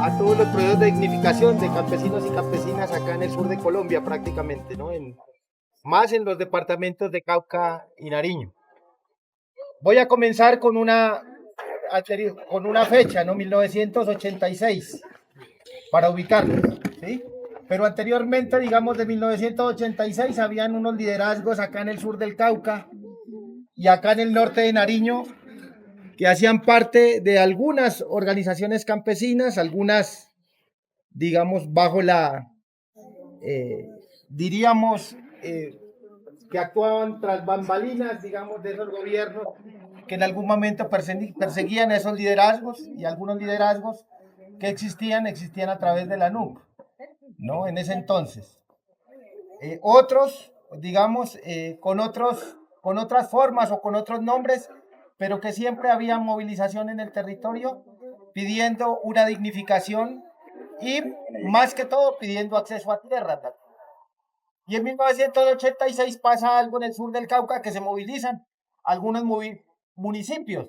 a todos los procesos de dignificación de campesinos y campesinas acá en el sur de Colombia prácticamente, ¿no? Más en los departamentos de Cauca y Nariño. Voy a comenzar con una fecha, ¿no? 1986, para ubicarlo, ¿sí? Pero anteriormente, digamos, de 1986, habían unos liderazgos acá en el sur del Cauca y acá en el norte de Nariño que hacían parte de algunas organizaciones campesinas, algunas, digamos, bajo la, diríamos, que actuaban tras bambalinas, digamos, de esos gobiernos que en algún momento perseguían esos liderazgos, y algunos liderazgos que existían a través de la NUC, ¿no? En ese entonces. Otros, digamos, con otras formas o con otros nombres, pero que siempre había movilización en el territorio pidiendo una dignificación y más que todo pidiendo acceso a tierra. Y en 1986 pasa algo en el sur del Cauca que se movilizan algunos municipios.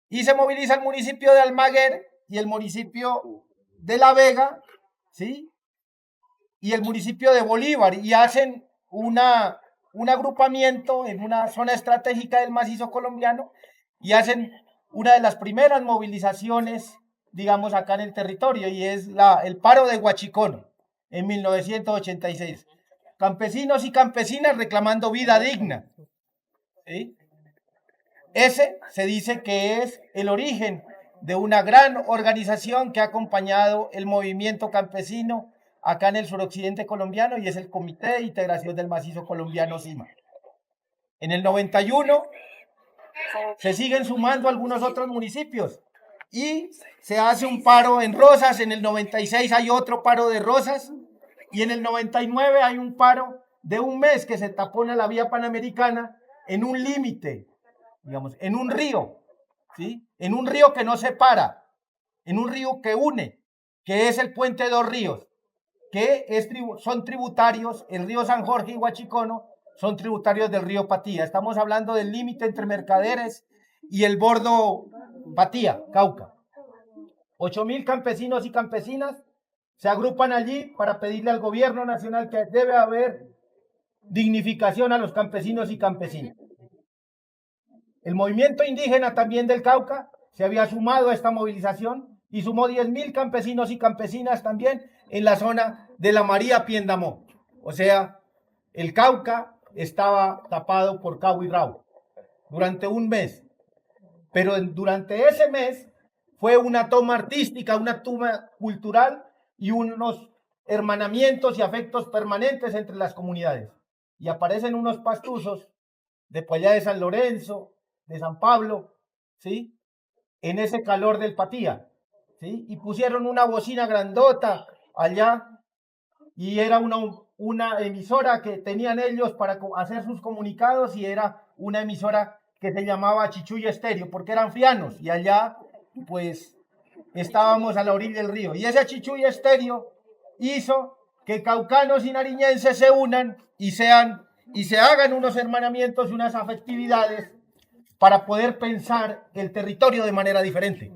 Y se moviliza el municipio de Almaguer y el municipio de La Vega, ¿sí? Y el municipio de Bolívar, y hacen un agrupamiento en una zona estratégica del macizo colombiano y hacen una de las primeras movilizaciones, digamos, acá en el territorio, y es el paro de Huachicono en 1986. Campesinos y campesinas reclamando vida digna, ¿sí? Ese se dice que es el origen de una gran organización que ha acompañado el movimiento campesino acá en el suroccidente colombiano, y es el Comité de Integración del Macizo Colombiano, CIMA. En el 91 se siguen sumando algunos otros municipios y se hace un paro en Rosas. En el 96 hay otro paro de Rosas, y en el 99 hay un paro de un mes que se tapona la vía panamericana en un límite, digamos, en un río, ¿sí? En un río que no separa, en un río que une, que es el puente de Dos Ríos, que son tributarios, el río San Jorge y Huachicono son tributarios del río Patía. Estamos hablando del límite entre Mercaderes y el bordo Patía, Cauca. 8.000 campesinos y campesinas se agrupan allí para pedirle al gobierno nacional que debe haber dignificación a los campesinos y campesinas. El movimiento indígena también del Cauca se había sumado a esta movilización y sumó 10.000 campesinos y campesinas también en la zona de la María Piendamó. O sea, el Cauca estaba tapado por Cabo y Rabo durante un mes. Pero durante ese mes fue una toma artística, una toma cultural y unos hermanamientos y afectos permanentes entre las comunidades. Y aparecen unos pastuzos de por allá de San Lorenzo, de San Pablo, ¿sí? En ese calor del Patía, ¿sí? Y pusieron una bocina grandota allá, y era una emisora que tenían ellos para hacer sus comunicados, y era una emisora que se llamaba Chichuya Estéreo, porque eran fianos, y allá, pues, estábamos a la orilla del río. Y ese Chichuya Estéreo hizo que caucanos y nariñenses se unan y se hagan unos hermanamientos y unas afectividades para poder pensar el territorio de manera diferente.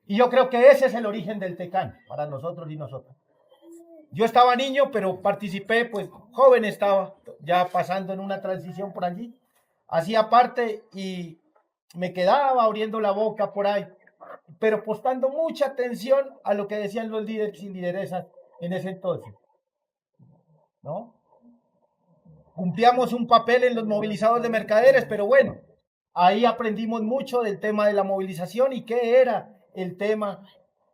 Y yo creo que ese es el origen del Tecán para nosotros y nosotras. Yo estaba niño, pero participé, pues joven estaba, ya pasando en una transición por allí. Hacía parte y me quedaba abriendo la boca por ahí, pero prestando mucha atención a lo que decían los líderes y lideresas en ese entonces, ¿no? Cumplíamos un papel en los movilizados de Mercaderes, pero bueno, ahí aprendimos mucho del tema de la movilización y qué era el tema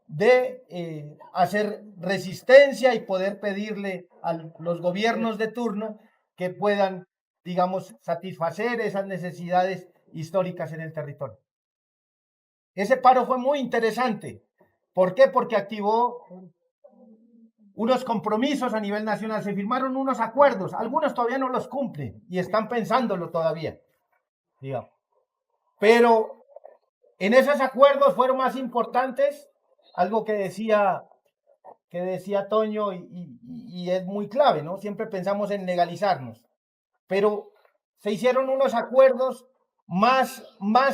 de hacer resistencia y poder pedirle a los gobiernos de turno que puedan, digamos, satisfacer esas necesidades históricas en el territorio. Ese paro fue muy interesante. ¿Por qué? Porque activó unos compromisos a nivel nacional, se firmaron unos acuerdos, algunos todavía no los cumplen y están pensándolo todavía, digamos. Pero en esos acuerdos fueron más importantes algo que decía Toño, y es muy clave, ¿no? Siempre pensamos en legalizarnos, pero se hicieron unos acuerdos más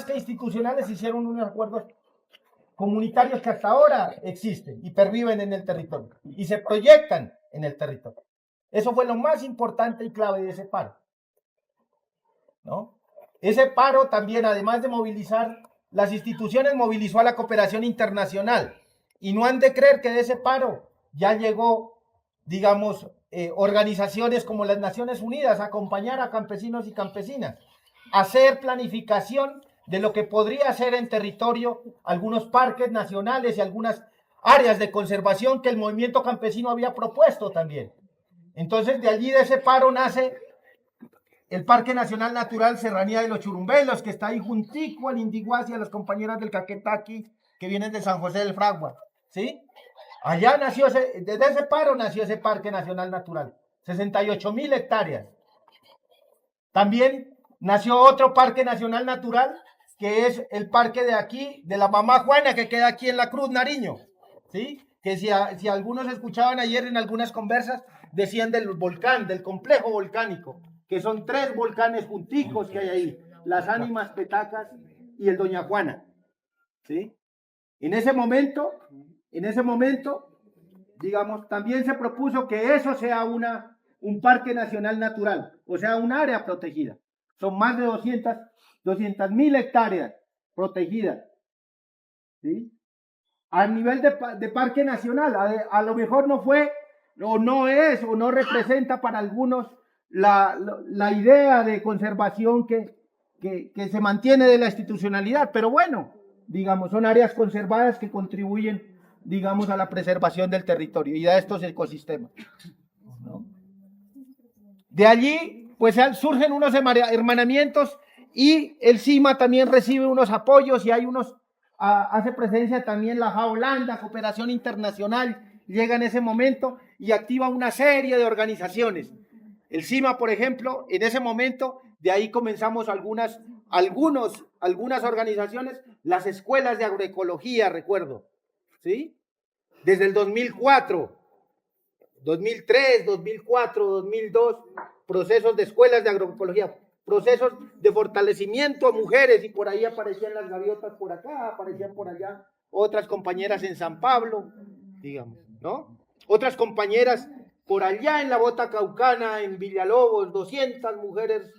que institucionales, se hicieron unos acuerdos comunitarios que hasta ahora existen y perviven en el territorio y se proyectan en el territorio. Eso fue lo más importante y clave de ese paro, ¿no? Ese paro también, además de movilizar las instituciones, movilizó a la cooperación internacional. Y no han de creer que de ese paro ya llegó, digamos, organizaciones como las Naciones Unidas a acompañar a campesinos y campesinas, a hacer planificación de lo que podría ser en territorio algunos parques nacionales y algunas áreas de conservación que el movimiento campesino había propuesto también. Entonces, de allí, de ese paro, nace el Parque Nacional Natural Serranía de los Churumbelos, que está ahí juntico al Indiguasi, a las compañeras del Caquetá que vienen de San José del Fragua, ¿sí? Allá nació, desde ese paro nació ese Parque Nacional Natural, 68.000 hectáreas. También nació otro Parque Nacional Natural, que es el parque de aquí, de la Mamá Juana, que queda aquí en la Cruz, Nariño, ¿sí? Que si algunos escuchaban ayer en algunas conversas, decían del volcán, del complejo volcánico, que son 3 volcanes junticos que hay ahí, las Ánimas, Petacas y el Doña Juana, ¿sí? En ese momento, digamos, también se propuso que eso sea un parque nacional natural, o sea, un área protegida. Son más de 200.000 hectáreas protegidas, ¿sí? A nivel de parque nacional, a lo mejor no fue, o no es, o no representa para algunos la idea de conservación que se mantiene de la institucionalidad, pero bueno, digamos, son áreas conservadas que contribuyen, digamos, a la preservación del territorio y a estos ecosistemas, ¿no? De allí, pues surgen unos hermanamientos y el CIMA también recibe unos apoyos y hay hace presencia también la Holanda, Cooperación Internacional, llega en ese momento y activa una serie de organizaciones. El CIMA, por ejemplo, en ese momento, de ahí comenzamos algunas organizaciones, las escuelas de agroecología, recuerdo, ¿sí? Desde el 2004, 2003, 2004, 2002, procesos de escuelas de agroecología, procesos de fortalecimiento a mujeres, y por ahí aparecían las gaviotas por acá, aparecían por allá otras compañeras en San Pablo, digamos, ¿no? Otras compañeras por allá en la Bota Caucana, en Villalobos, 200 mujeres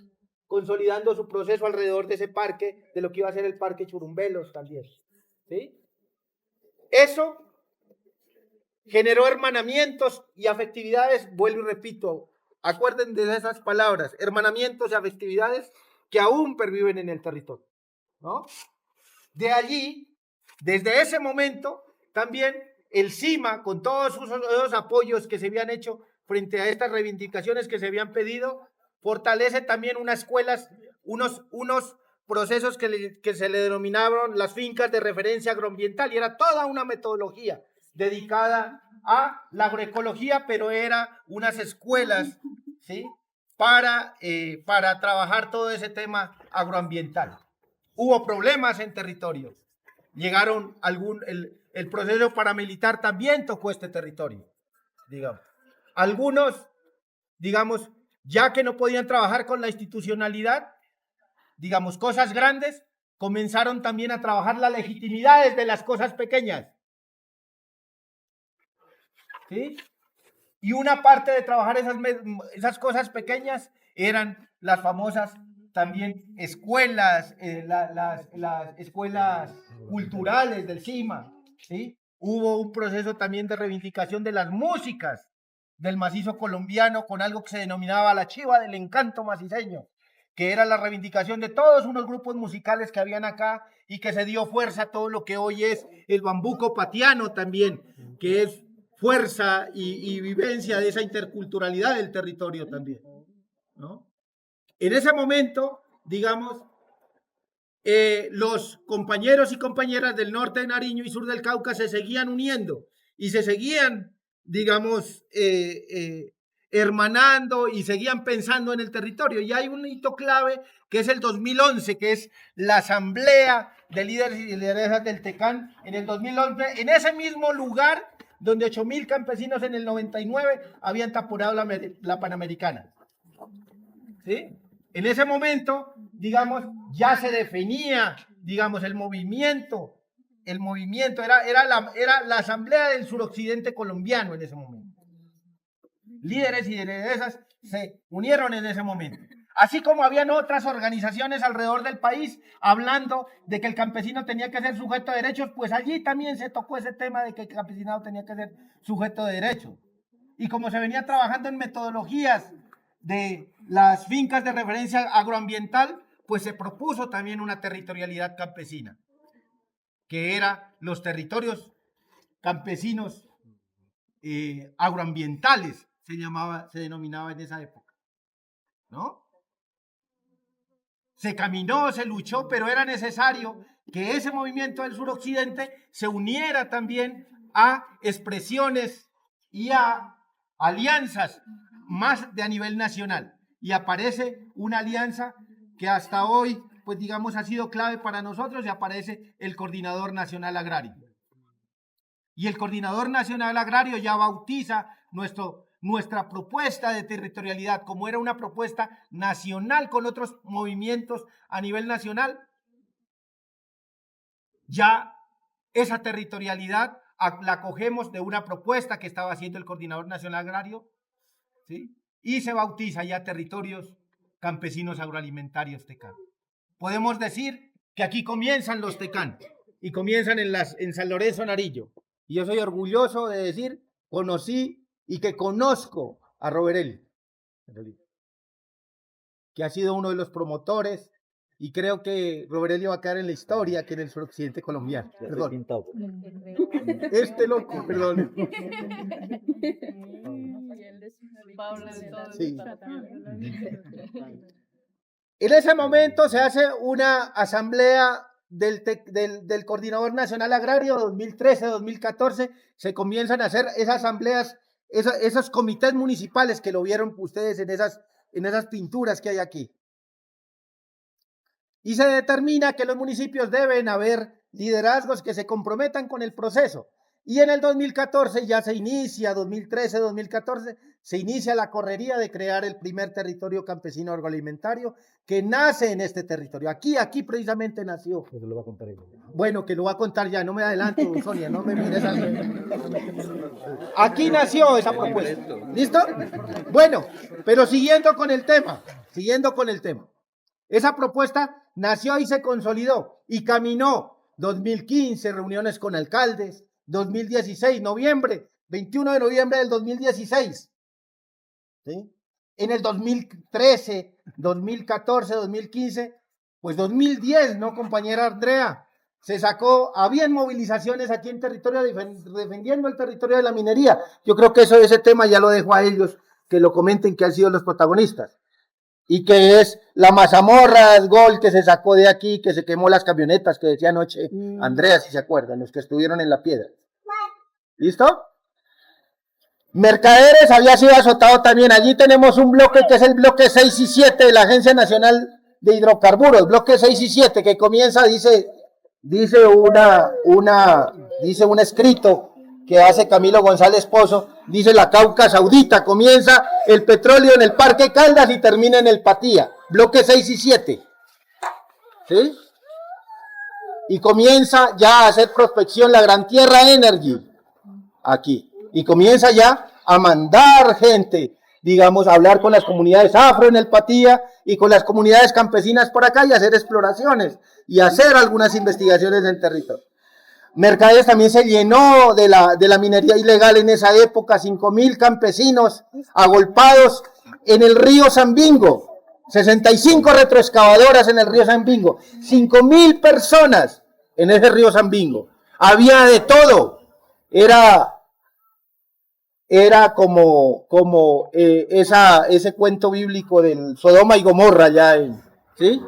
consolidando su proceso alrededor de ese parque, de lo que iba a ser el Parque Churumbelos también, ¿sí? Eso generó hermanamientos y afectividades, vuelvo y repito, acuerden de esas palabras, hermanamientos y afectividades que aún perviven en el territorio, ¿no? De allí, desde ese momento, también el CIMA, con todos esos apoyos que se habían hecho frente a estas reivindicaciones que se habían pedido, fortalece también unas escuelas, unos procesos que se le denominaron las fincas de referencia agroambiental, y era toda una metodología dedicada a la agroecología, pero era unas escuelas, ¿sí? para trabajar todo ese tema agroambiental. Hubo problemas en territorio. Llegaron el proceso paramilitar también tocó este territorio, digamos. Algunos, digamos, ya que no podían trabajar con la institucionalidad, digamos, cosas grandes, comenzaron también a trabajar las legitimidades de las cosas pequeñas, ¿sí? Y una parte de trabajar esas cosas pequeñas eran las famosas también escuelas, las escuelas culturales del CIMA, ¿sí? Hubo un proceso también de reivindicación de las músicas del macizo colombiano con algo que se denominaba la chiva del encanto maciceño, que era la reivindicación de todos unos grupos musicales que habían acá y que se dio fuerza a todo lo que hoy es el bambuco patiano también, que es fuerza y vivencia de esa interculturalidad del territorio también, ¿no? En ese momento, digamos, los compañeros y compañeras del norte de Nariño y sur del Cauca se seguían uniendo y se seguían, digamos, hermanando y seguían pensando en el territorio. Y hay un hito clave que es el 2011, que es la asamblea de líderes y lideresas del Tecán en el 2011, en ese mismo lugar donde 8.000 campesinos en el 99 habían taponado la Panamericana, ¿sí? En ese momento, digamos, ya se definía, digamos, el movimiento el movimiento, era la asamblea del suroccidente colombiano en ese momento. Líderes y lideresas se unieron en ese momento. Así como habían otras organizaciones alrededor del país hablando de que el campesino tenía que ser sujeto de derechos, pues allí también se tocó ese tema de que el campesinado tenía que ser sujeto de derechos. Y como se venía trabajando en metodologías de las fincas de referencia agroambiental, pues se propuso también una territorialidad campesina, que era los territorios campesinos agroambientales, se denominaba en esa época, ¿no? Se caminó, se luchó, pero era necesario que ese movimiento del suroccidente se uniera también a expresiones y a alianzas más de a nivel nacional. Y aparece una alianza que hasta hoy, pues digamos, ha sido clave para nosotros, y aparece el Coordinador Nacional Agrario. Y el Coordinador Nacional Agrario ya bautiza nuestra propuesta de territorialidad, como era una propuesta nacional con otros movimientos a nivel nacional. Ya esa territorialidad la cogemos de una propuesta que estaba haciendo el Coordinador Nacional Agrario, ¿sí? Y se bautiza ya territorios campesinos agroalimentarios TECAN. Podemos decir que aquí comienzan los TECAN y comienzan en San Lorenzo Narillo. Y yo soy orgulloso de decir, conocí y que conozco a Roberelli, que ha sido uno de los promotores, y creo que Roberelli va a quedar en la historia que en el suroccidente colombiano. Perdón. Este loco, perdón. Sí. En ese momento se hace una asamblea del Coordinador Nacional Agrario 2013-2014, se comienzan a hacer esas asambleas, esos comités municipales que lo vieron ustedes en esas pinturas que hay aquí. Y se determina que los municipios deben haber liderazgos que se comprometan con el proceso. Y en el 2014 ya se inicia, 2013-2014, se inicia la correría de crear el primer territorio campesino agroalimentario que nace en este territorio. Aquí precisamente nació. Eso lo va a contar ella. Bueno, que lo va a contar ya, no me adelanto, Sonia, no me mires así. Aquí nació esa propuesta. ¿Listo? Bueno, pero siguiendo con el tema. Esa propuesta nació y se consolidó y caminó 2015, reuniones con alcaldes, 2016, 21 de noviembre del 2016. ¿Sí? En el 2013, 2014, 2015, pues 2010, ¿no, compañera Andrea? Habían movilizaciones aquí en territorio defendiendo el territorio de la minería. Yo creo que ese tema ya lo dejo a ellos, que lo comenten, que han sido los protagonistas. Y que es la mazamorra, el gol que se sacó de aquí, que se quemó las camionetas, que decía anoche Andrea, si se acuerdan, los que estuvieron en la piedra. ¿Listo? Mercaderes había sido azotado también. Allí tenemos un bloque que es el bloque 6 y 7 de la Agencia Nacional de Hidrocarburos, bloque 6 y 7, que comienza, dice un escrito que hace Camilo González Pozo, dice la Cauca Saudita, comienza el petróleo en el Parque Caldas y termina en el Patía, bloque 6 y 7, ¿sí? Y comienza ya a hacer prospección la Gran Tierra Energy, aquí, y comienza ya a mandar gente, digamos, a hablar con las comunidades afro en el Patía y con las comunidades campesinas por acá y hacer exploraciones y hacer algunas investigaciones en territorio. Mercaderes también se llenó de la minería ilegal en esa época, 5.000 campesinos agolpados en el río Sambingo, 65 retroexcavadoras en el río Sambingo, 5.000 personas en ese río Sambingo. Había de todo, era como ese cuento bíblico del Sodoma y Gomorra ya ¿sí?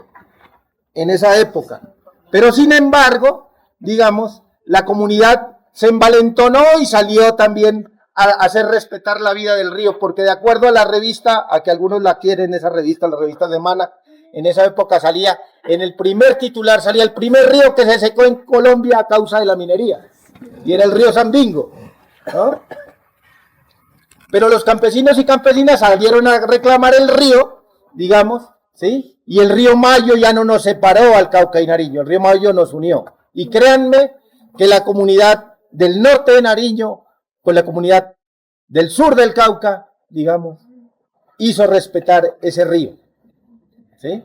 En esa época. Pero sin embargo, digamos, la comunidad se envalentonó y salió también a hacer respetar la vida del río, porque de acuerdo a la revista, a que algunos la quieren, esa revista, la revista de Mana, en esa época salía, en el primer titular, salía el primer río que se secó en Colombia a causa de la minería, y era el río Sambingo, ¿no? Pero los campesinos y campesinas salieron a reclamar el río, digamos, ¿sí? Y el río Mayo ya no nos separó al Cauca y Nariño, el río Mayo nos unió. Y créanme que la comunidad del norte de Nariño con la comunidad del sur del Cauca, digamos, hizo respetar ese río. ¿Sí?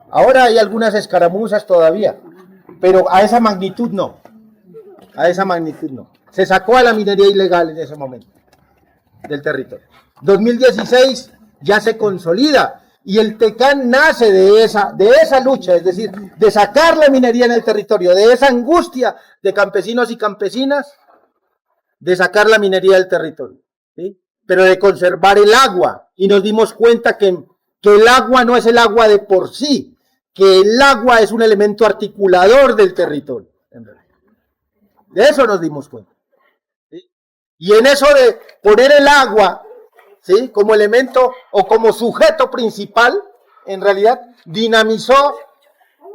Ahora hay algunas escaramuzas todavía, pero a esa magnitud no. A esa magnitud no. Se sacó a la minería ilegal en ese momento del territorio. 2016 ya se consolida y el Tecán nace de esa lucha, es decir, de sacar la minería en el territorio, de esa angustia de campesinos y campesinas, de sacar la minería del territorio, ¿sí? Pero de conservar el agua. Y nos dimos cuenta que el agua no es el agua de por sí, que el agua es un elemento articulador del territorio. De eso nos dimos cuenta. ¿Sí? Y en eso de poner el agua, ¿sí?, como elemento o como sujeto principal, en realidad dinamizó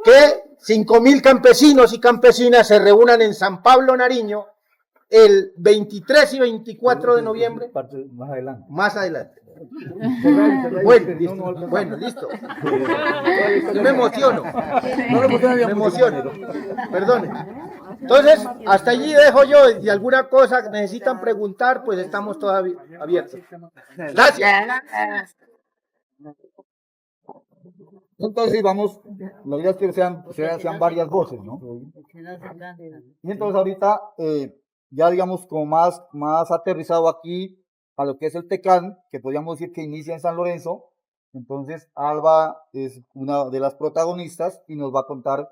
que 5.000 campesinos y campesinas se reúnan en San Pablo, Nariño, el 23 y 24 de noviembre. Más adelante. Más adelante. Bueno, listo. Yo me emociono. Me emociono. Perdón. Entonces, hasta allí dejo yo. Si alguna cosa necesitan preguntar, pues estamos todavía abiertos. Gracias. Entonces vamos, la idea es que sean varias voces, ¿no? Y entonces ahorita, ya digamos como más aterrizado aquí a lo que es el Tecán, que podríamos decir que inicia en San Lorenzo. Entonces Alba es una de las protagonistas y nos va a contar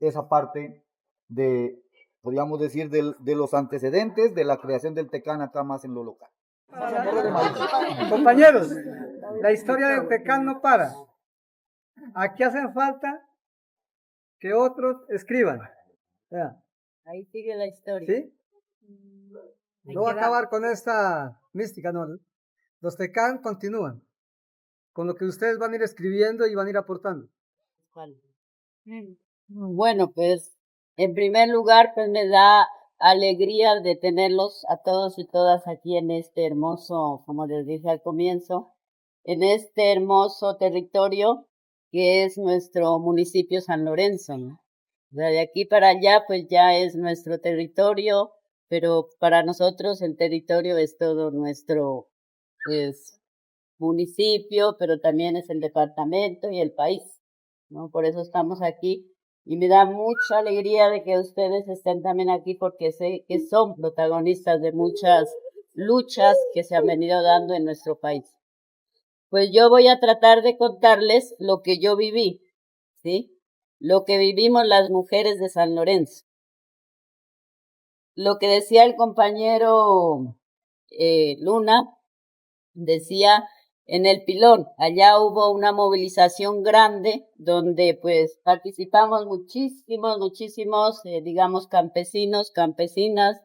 esa parte de, podríamos decir, de los antecedentes de la creación del Tecán acá más en lo local. Compañeros, la historia del Tecán no para. Aquí hacen falta que otros escriban. Ahí sigue la historia. ¿Sí? No voy a acabar con esta mística, no. Los Tecán continúan con lo que ustedes van a ir escribiendo y van a ir aportando. Bueno, pues en primer lugar, pues me da alegría de tenerlos a todos y todas aquí en este hermoso, como les dije al comienzo, en este hermoso territorio que es nuestro municipio San Lorenzo, ¿no? O sea, de aquí para allá, pues ya es nuestro territorio, pero para nosotros el territorio es todo nuestro, pues, municipio, pero también es el departamento y el país, ¿no? Por eso estamos aquí. Y me da mucha alegría de que ustedes estén también aquí porque sé que son protagonistas de muchas luchas que se han venido dando en nuestro país. Pues yo voy a tratar de contarles lo que yo viví, ¿sí? Lo que vivimos las mujeres de San Lorenzo. Lo que decía el compañero Luna, decía en el Pilón, allá hubo una movilización grande donde pues participamos muchísimos, digamos, campesinos, campesinas,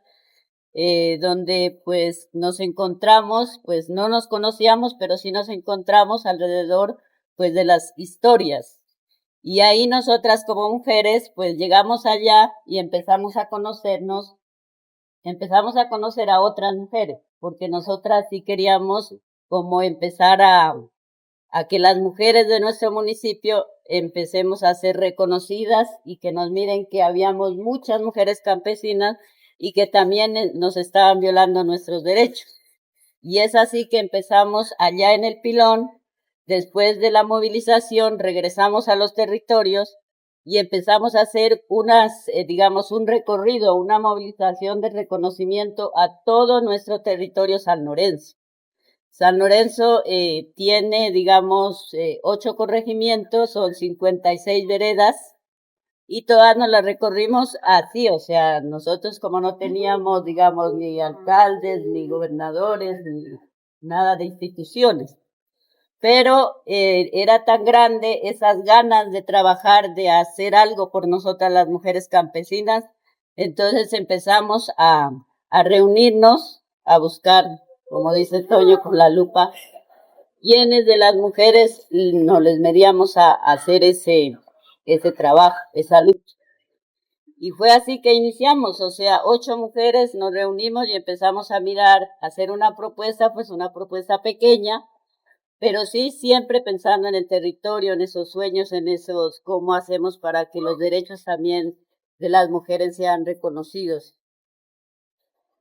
donde pues nos encontramos, pues no nos conocíamos, pero sí nos encontramos alrededor pues de las historias. Y ahí nosotras como mujeres pues llegamos allá y empezamos a conocernos, empezamos a conocer a otras mujeres, porque nosotras sí queríamos como empezar a que las mujeres de nuestro municipio empecemos a ser reconocidas y que nos miren que habíamos muchas mujeres campesinas y que también nos estaban violando nuestros derechos. Y es así que empezamos allá en el Pilón, después de la movilización regresamos a los territorios y empezamos a hacer digamos, un recorrido, una movilización de reconocimiento a todo nuestro territorio San Lorenzo. San Lorenzo tiene, digamos, 8 corregimientos, son 56 veredas, y todas nos las recorrimos así, o sea, nosotros como no teníamos, digamos, ni alcaldes, ni gobernadores, ni nada de instituciones, pero era tan grande esas ganas de trabajar, de hacer algo por nosotras las mujeres campesinas, entonces empezamos a reunirnos, a buscar, como dice Toño, con la lupa, quiénes de las mujeres nos les medíamos a hacer ese trabajo, esa lucha. Y fue así que iniciamos, o sea, 8 mujeres nos reunimos y empezamos a mirar, a hacer una propuesta, pues una propuesta pequeña, pero sí siempre pensando en el territorio, en esos sueños, en esos cómo hacemos para que los derechos también de las mujeres sean reconocidos.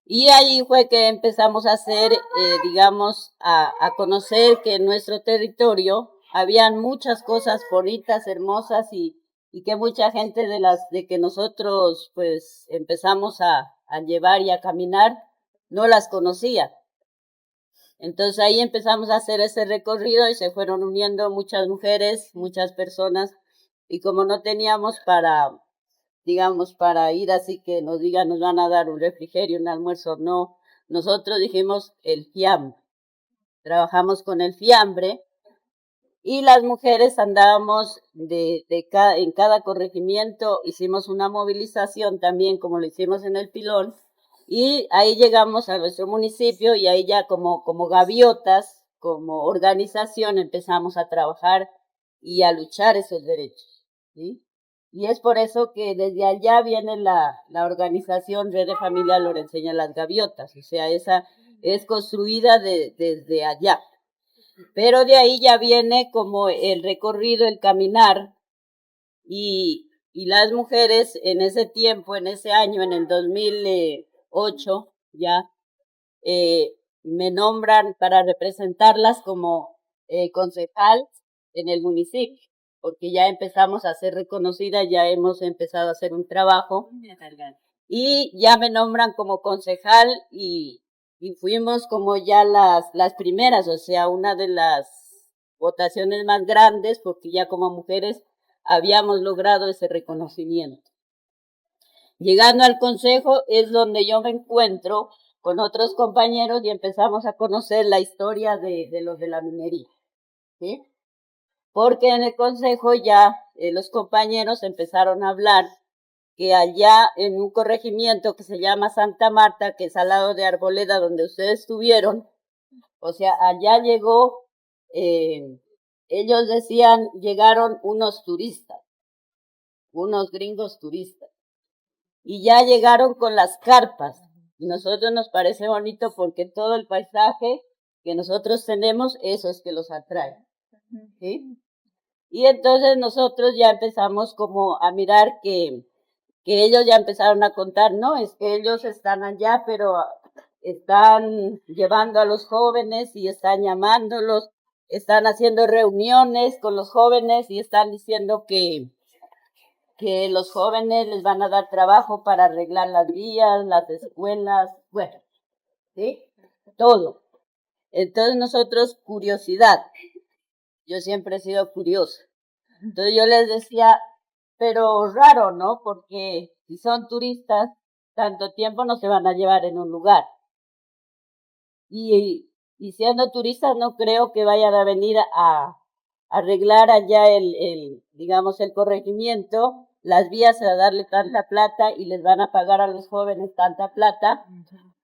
Y ahí fue que empezamos a hacer, digamos, a conocer que en nuestro territorio habían muchas cosas bonitas, hermosas y que mucha gente de que nosotros pues empezamos a llevar y a caminar no las conocía. Entonces ahí empezamos a hacer ese recorrido y se fueron uniendo muchas mujeres, muchas personas y como no teníamos digamos, para ir así que nos digan, nos van a dar un refrigerio, un almuerzo, no. Nosotros dijimos el fiambre. Trabajamos con el fiambre y las mujeres andábamos en cada corregimiento, hicimos una movilización también como lo hicimos en el Pilón y ahí llegamos a nuestro municipio y ahí ya como gaviotas, como organización empezamos a trabajar y a luchar esos derechos, ¿sí? Y es por eso que desde allá viene la organización Red de Familia Lorenzeña Las Gaviotas, o sea, esa es construida desde allá. Pero de ahí ya viene como el recorrido, el caminar, y las mujeres en ese tiempo, en ese año, en el 2008, ya me nombran para representarlas como concejal en el municipio, porque ya empezamos a ser reconocidas, ya hemos empezado a hacer un trabajo y ya me nombran como concejal y fuimos como ya las primeras, o sea, una de las votaciones más grandes, porque ya como mujeres habíamos logrado ese reconocimiento. Llegando al consejo es donde yo me encuentro con otros compañeros y empezamos a conocer la historia de los de la minería, ¿sí? Porque en el consejo ya los compañeros empezaron a hablar que allá en un corregimiento que se llama Santa Marta, que es al lado de Arboleda, donde ustedes estuvieron, o sea, allá llegó, ellos decían, llegaron unos turistas, unos gringos turistas, y ya llegaron con las carpas. Y nosotros nos parece bonito porque todo el paisaje que nosotros tenemos, eso es que los atrae, ¿sí? Y entonces nosotros ya empezamos como a mirar que ellos ya empezaron a contar, no, es que ellos están allá, pero están llevando a los jóvenes y están llamándolos, están haciendo reuniones con los jóvenes y están diciendo que los jóvenes les van a dar trabajo para arreglar las vías, las escuelas, bueno, ¿sí? Todo. Entonces nosotros, curiosidad, yo siempre he sido curiosa. Entonces yo les decía, pero raro, ¿no? Porque si son turistas, tanto tiempo no se van a llevar en un lugar. Y siendo turistas no creo que vayan a venir a arreglar allá digamos, el corregimiento, las vías a darle tanta plata y les van a pagar a los jóvenes tanta plata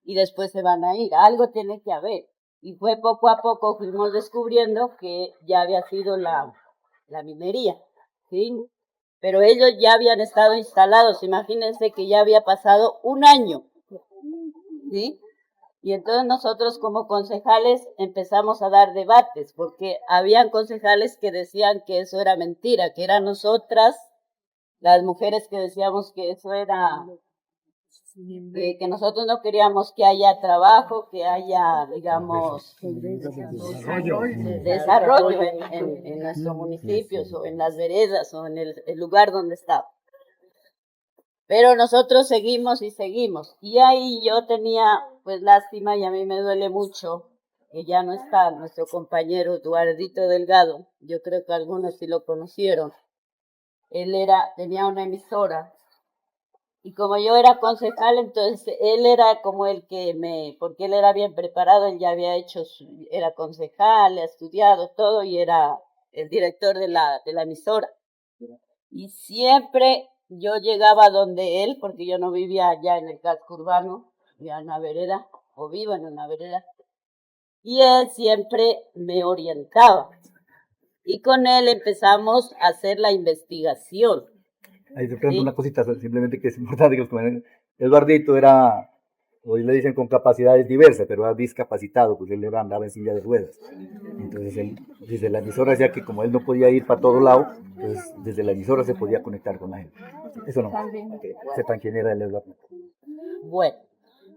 y después se van a ir. Algo tiene que haber. Y fue poco a poco fuimos descubriendo que ya había sido la minería, ¿sí? Pero ellos ya habían estado instalados, imagínense que ya había pasado un año, ¿sí? Y entonces nosotros como concejales empezamos a dar debates, porque habían concejales que decían que eso era mentira, que eran nosotras, las mujeres que decíamos que eso era, que nosotros no queríamos que haya trabajo, que haya, digamos, desarrollo en nuestros municipios o en las veredas o en el lugar donde estaba. Pero nosotros seguimos y seguimos. Y ahí yo tenía, pues, lástima y a mí me duele mucho que ya no está nuestro compañero Eduardito Delgado. Yo creo que algunos sí lo conocieron. Él tenía una emisora. Y como yo era concejal, entonces él era como el que porque él era bien preparado, él ya había era concejal, ha estudiado todo y era el director de la emisora. Y siempre yo llegaba donde él, porque yo no vivía allá en el casco urbano, vivía en una vereda, o vivo en una vereda, y él siempre me orientaba. Y con él empezamos a hacer la investigación. Ahí te pregunto una cosita, simplemente que es importante que los comentarios. Eduardito era, hoy le dicen con capacidades diversas, pero era discapacitado, pues él andaba en silla de ruedas. Entonces él, desde la emisora decía que como él no podía ir para todo lado, pues desde la emisora se podía conectar con la gente. Eso no, que sepan quién era el Eduardo. Bueno,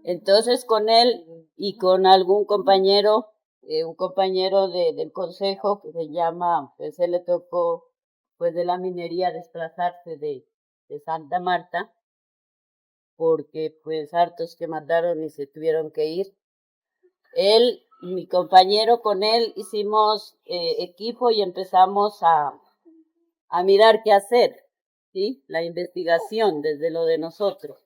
Entonces con él y con algún compañero, un compañero del consejo que se llama, pues él le tocó pues de la minería desplazarse de Santa Marta, porque pues hartos que mandaron y se tuvieron que ir. Él, mi compañero, con él hicimos equipo y empezamos a mirar qué hacer, ¿sí? La investigación desde lo de nosotros.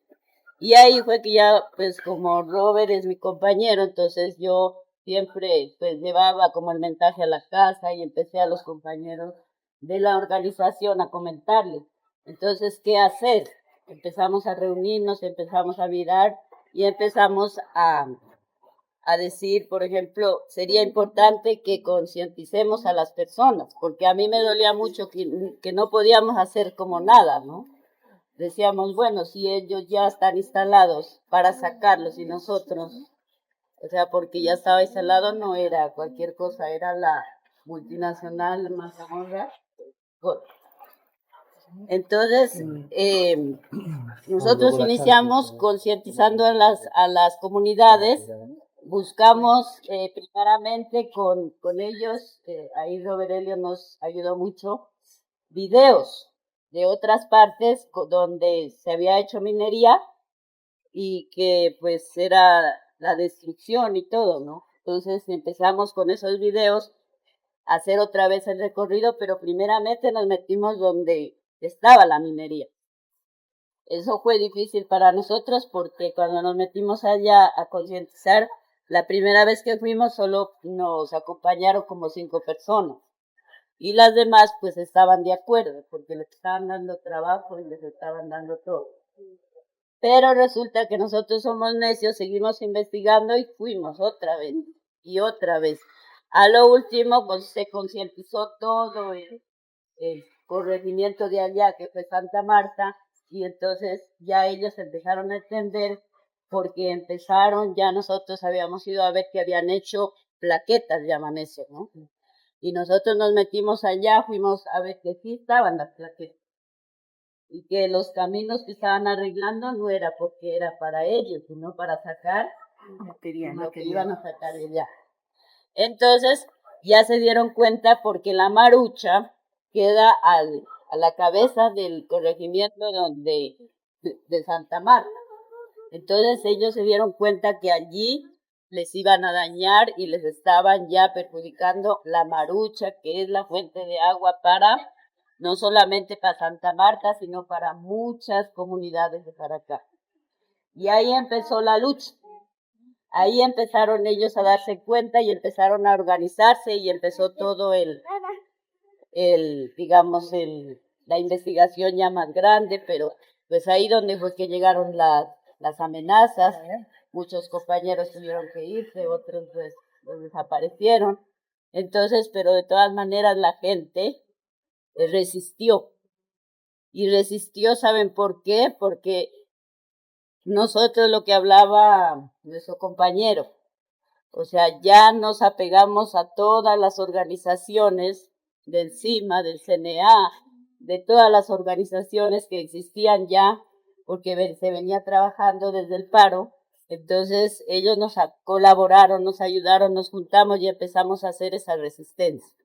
Y ahí fue que ya, pues como Robert es mi compañero, entonces yo siempre pues llevaba como el mensaje a la casa y empecé a los compañeros de la organización a comentarles. Entonces, ¿qué hacer? Empezamos a reunirnos, empezamos a mirar y empezamos a decir, por ejemplo, sería importante que concienticemos a las personas, porque a mí me dolía mucho que no podíamos hacer como nada, ¿no? Decíamos, bueno, si ellos ya están instalados para sacarlos y nosotros, o sea, porque ya estaba instalado, no era cualquier cosa, era la multinacional Mazamorra. Entonces, nosotros iniciamos concientizando a las comunidades, buscamos primeramente con ellos, ahí Robert Elio nos ayudó mucho, videos de otras partes donde se había hecho minería y que pues era la destrucción y todo, ¿no? Entonces empezamos con esos videos a hacer otra vez el recorrido, pero primeramente nos metimos donde estaba la minería. Eso fue difícil para nosotros porque cuando nos metimos allá a concientizar, la primera vez que fuimos solo nos acompañaron como 5 personas. Y las demás pues estaban de acuerdo porque les estaban dando trabajo y les estaban dando todo. Pero resulta que nosotros somos necios, seguimos investigando y fuimos otra vez y otra vez. A lo último pues se concientizó todo el corregimiento de allá que fue Santa Marta y entonces ya ellos empezaron a entender porque empezaron, ya nosotros habíamos ido a ver que habían hecho plaquetas, llaman eso, ¿no? Y nosotros nos metimos allá, fuimos a ver que sí estaban las plaquetas. Y que los caminos que estaban arreglando no era porque era para ellos, sino para sacar lo que iban a sacar de allá. Entonces, ya se dieron cuenta porque la Marucha queda a la cabeza del corregimiento de Santa Marta. Entonces ellos se dieron cuenta que allí les iban a dañar y les estaban ya perjudicando la Marucha, que es la fuente de agua para, no solamente para Santa Marta, sino para muchas comunidades de Paracá. Y ahí empezó la lucha. Ahí empezaron ellos a darse cuenta y empezaron a organizarse y empezó todo digamos, la investigación ya más grande, pero pues ahí donde fue que llegaron las amenazas, muchos compañeros tuvieron que irse, otros pues desaparecieron. Entonces, pero de todas maneras la gente resistió. Y resistió, ¿saben por qué? Porque nosotros lo que hablaba nuestro compañero, o sea, ya nos apegamos a todas las organizaciones del CIMA, del CNA, de todas las organizaciones que existían ya, porque se venía trabajando desde el paro. Entonces ellos nos colaboraron, nos ayudaron, nos juntamos y empezamos a hacer esa resistencia.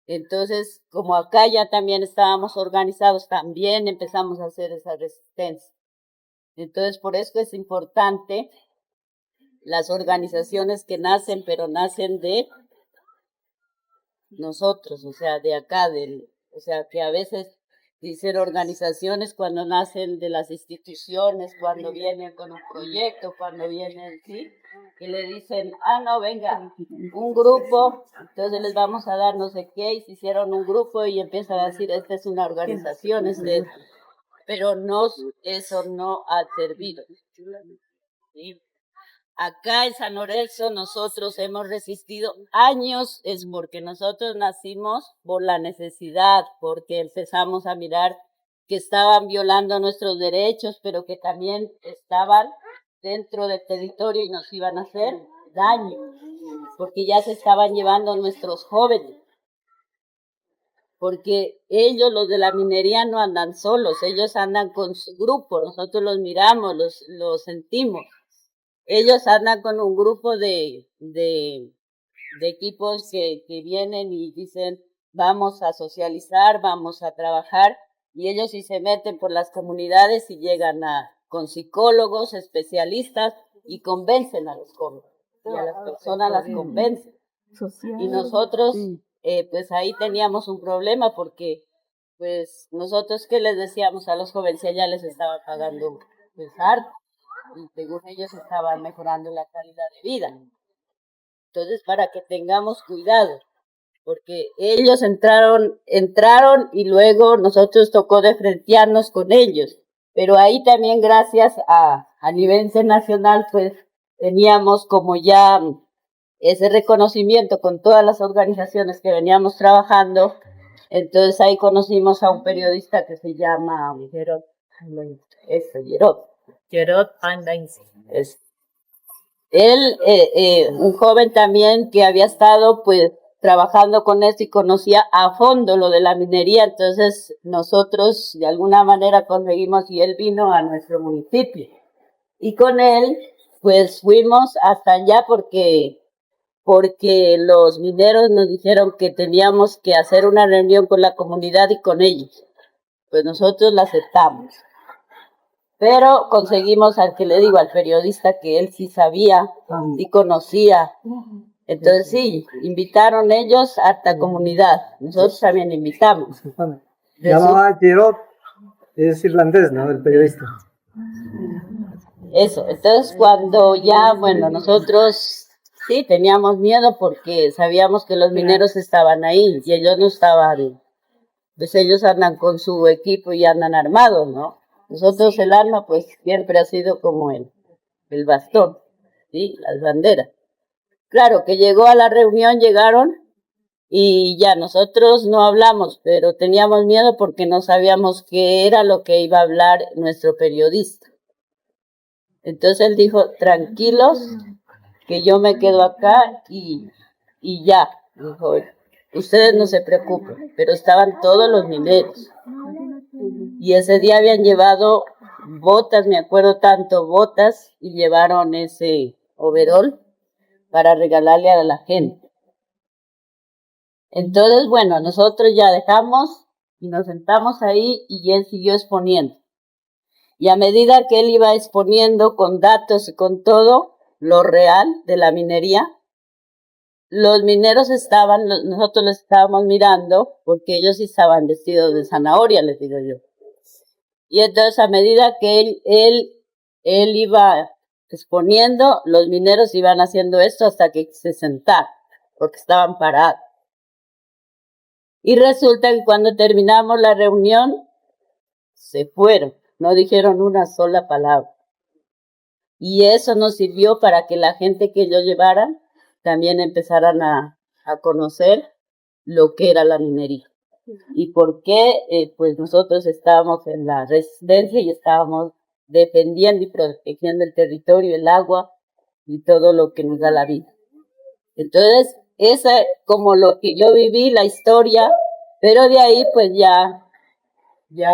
Entonces, como acá ya también estábamos organizados, también empezamos a hacer esa resistencia. Entonces, por eso es importante las organizaciones que nacen, pero nacen de nosotros, o sea, de acá, o sea, que a veces dicen organizaciones cuando nacen de las instituciones, cuando vienen con un proyecto, cuando vienen, ¿sí? Que le dicen, no, venga, un grupo, entonces les vamos a dar no sé qué, y se hicieron un grupo y empiezan a decir, esta es una organización, pero no, eso no ha servido. ¿Sí? Acá en San Lorenzo nosotros hemos resistido años, es porque nosotros nacimos por la necesidad, porque empezamos a mirar que estaban violando nuestros derechos, pero que también estaban dentro del territorio y nos iban a hacer daño, porque ya se estaban llevando nuestros jóvenes. Porque ellos, los de la minería, no andan solos, ellos andan con su grupo, nosotros los miramos, los sentimos. ellos andan con un grupo de equipos que vienen y dicen, vamos a socializar, vamos a trabajar, y ellos sí se meten por las comunidades y llegan con psicólogos, especialistas, y convencen a los jóvenes, y a las personas las convencen. Y nosotros, pues ahí teníamos un problema porque, pues nosotros, ¿qué les decíamos a los jóvenes? Allá les estaban pagando pues harto, y según ellos estaban mejorando la calidad de vida. Entonces, para que tengamos cuidado, porque ellos entraron y luego nosotros tocó de frentearnos con ellos. Pero ahí también, gracias a nivel internacional, pues teníamos como ya ese reconocimiento con todas las organizaciones que veníamos trabajando. Entonces ahí conocimos a un periodista que se llama Gerard Pandainsi. Él, un joven también que había estado pues trabajando con esto y conocía a fondo lo de la minería, entonces nosotros de alguna manera conseguimos, y él vino a nuestro municipio. Y con él pues fuimos hasta allá porque los mineros nos dijeron que teníamos que hacer una reunión con la comunidad y con ellos. Pues nosotros la aceptamos. Pero conseguimos al periodista, que él sí sabía, sí conocía. Entonces sí, invitaron ellos a esta comunidad. Nosotros también invitamos. Llamaba Gerard, es irlandés, ¿no? El periodista. Eso, entonces cuando ya, bueno, nosotros sí teníamos miedo porque sabíamos que los mineros estaban ahí y ellos no estaban, pues ellos andan con su equipo y andan armados, ¿no? Nosotros el arma pues siempre ha sido como el bastón, ¿sí? Las banderas. Claro que llegó a la reunión, llegaron y ya nosotros no hablamos, pero teníamos miedo porque no sabíamos qué era lo que iba a hablar nuestro periodista. Entonces él dijo, tranquilos, que yo me quedo acá y ya. Dijo, ustedes no se preocupen, pero estaban todos los mineros. Y ese día habían llevado botas, me acuerdo tanto, botas, y llevaron ese overol para regalarle a la gente. Entonces, bueno, nosotros ya dejamos y nos sentamos ahí y él siguió exponiendo. Y a medida que él iba exponiendo con datos y con todo lo real de la minería, los mineros nosotros les estábamos mirando porque ellos sí estaban vestidos de zanahoria, les digo yo. Y entonces a medida que él iba exponiendo, los mineros iban haciendo esto hasta que se sentaron, porque estaban parados. Y resulta que cuando terminamos la reunión, se fueron, no dijeron una sola palabra. Y eso nos sirvió para que la gente que ellos llevaran también empezaran a conocer lo que era la minería. Y por qué, pues nosotros estábamos en la resistencia y estábamos defendiendo y protegiendo el territorio, el agua y todo lo que nos da la vida. Entonces, esa es como lo que yo viví, la historia, pero de ahí pues ya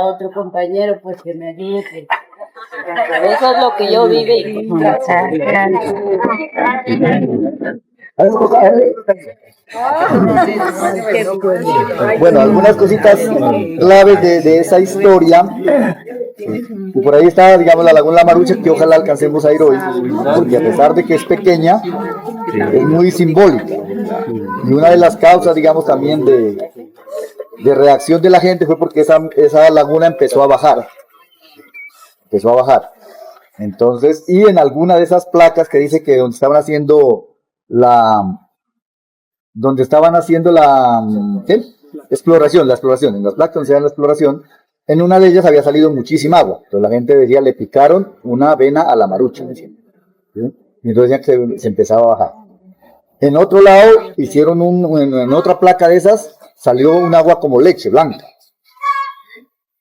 otro compañero pues que me dice que eso es lo que yo viví. Bueno, algunas cositas claves de esa historia. Y por ahí está, digamos, la Laguna La Marucha, que ojalá alcancemos a ir hoy, porque a pesar de que es pequeña, es muy simbólica. Y una de las causas, digamos, también de reacción de la gente fue porque esa laguna empezó a bajar. Entonces, y en alguna de esas placas que dice que donde estaban haciendo la exploración, en las placas donde se da la exploración, en una de ellas había salido muchísima agua. Entonces la gente decía, le picaron una vena a la Marucha, ¿sí? Y entonces decían que se empezaba a bajar. En otro lado, hicieron en otra placa de esas, salió un agua como leche blanca.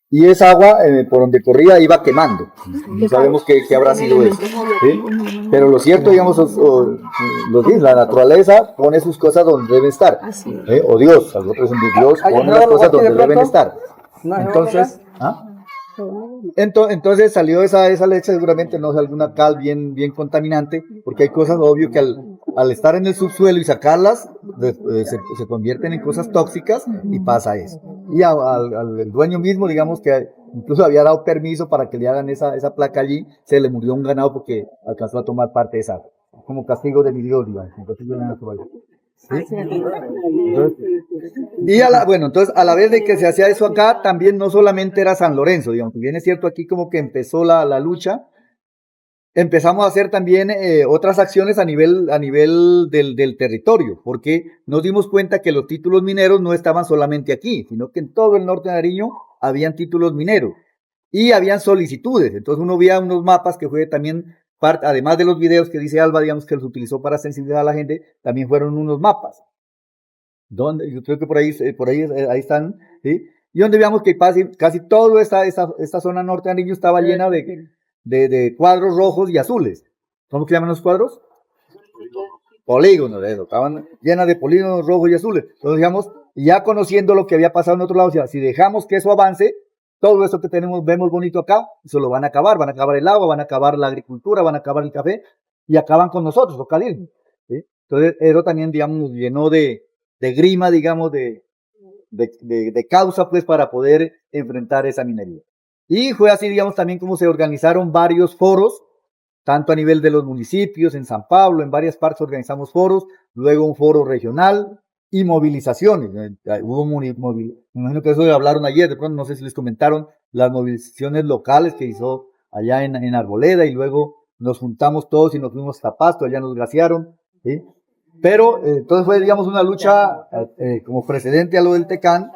Y esa agua, por donde corría, iba quemando. No sabemos qué habrá sido eso, ¿sí? Pero lo cierto, digamos, la naturaleza pone sus cosas donde deben estar. O Dios, nosotros decimos, Dios pone las cosas donde deben estar. Entonces, Entonces salió esa leche, seguramente no es alguna cal bien contaminante, porque hay cosas obvio que al estar en el subsuelo y sacarlas, se convierten en cosas tóxicas y pasa eso. Y al dueño mismo, digamos que incluso había dado permiso para que le hagan esa placa allí, se le murió un ganado porque alcanzó a tomar parte de esa, como castigo de mi Dios, digamos, como castigo de la naturaleza. ¿Sí? Bueno, entonces a la vez de que se hacía eso acá, también no solamente era San Lorenzo, digamos, bien es cierto aquí como que empezó la lucha, empezamos a hacer también otras acciones a nivel del territorio, porque nos dimos cuenta que los títulos mineros no estaban solamente aquí, sino que en todo el norte de Nariño habían títulos mineros y habían solicitudes. Entonces uno veía unos mapas que fue también parte, además de los videos que dice Alba, digamos que los utilizó para sensibilizar a la gente, también fueron unos mapas. Donde, yo creo que por ahí ahí están, ¿sí? Y donde veamos que casi toda esta zona norte de Nariño estaba llena de cuadros rojos y azules. ¿Cómo que llaman los cuadros? Polígonos, eso, estaban llenas de polígonos rojos y azules. Entonces, digamos, ya conociendo lo que había pasado en otro lado, o sea, si dejamos que eso avance, todo eso que vemos bonito acá, eso lo van a acabar el agua, van a acabar la agricultura, van a acabar el café, y acaban con nosotros, los calientes, ¿sí? Entonces, eso también, digamos, nos llenó de grima, digamos, de causa, pues, para poder enfrentar esa minería. Y fue así, digamos, también como se organizaron varios foros, tanto a nivel de los municipios, en San Pablo, en varias partes organizamos foros, luego un foro regional y movilizaciones. Me imagino que eso hablaron ayer, de pronto no sé si les comentaron las movilizaciones locales que hizo allá en Arboleda, y luego nos juntamos todos y nos fuimos a Pasto, allá nos glaciaron, ¿sí? Pero entonces fue, digamos, una lucha como precedente a lo del Tecán.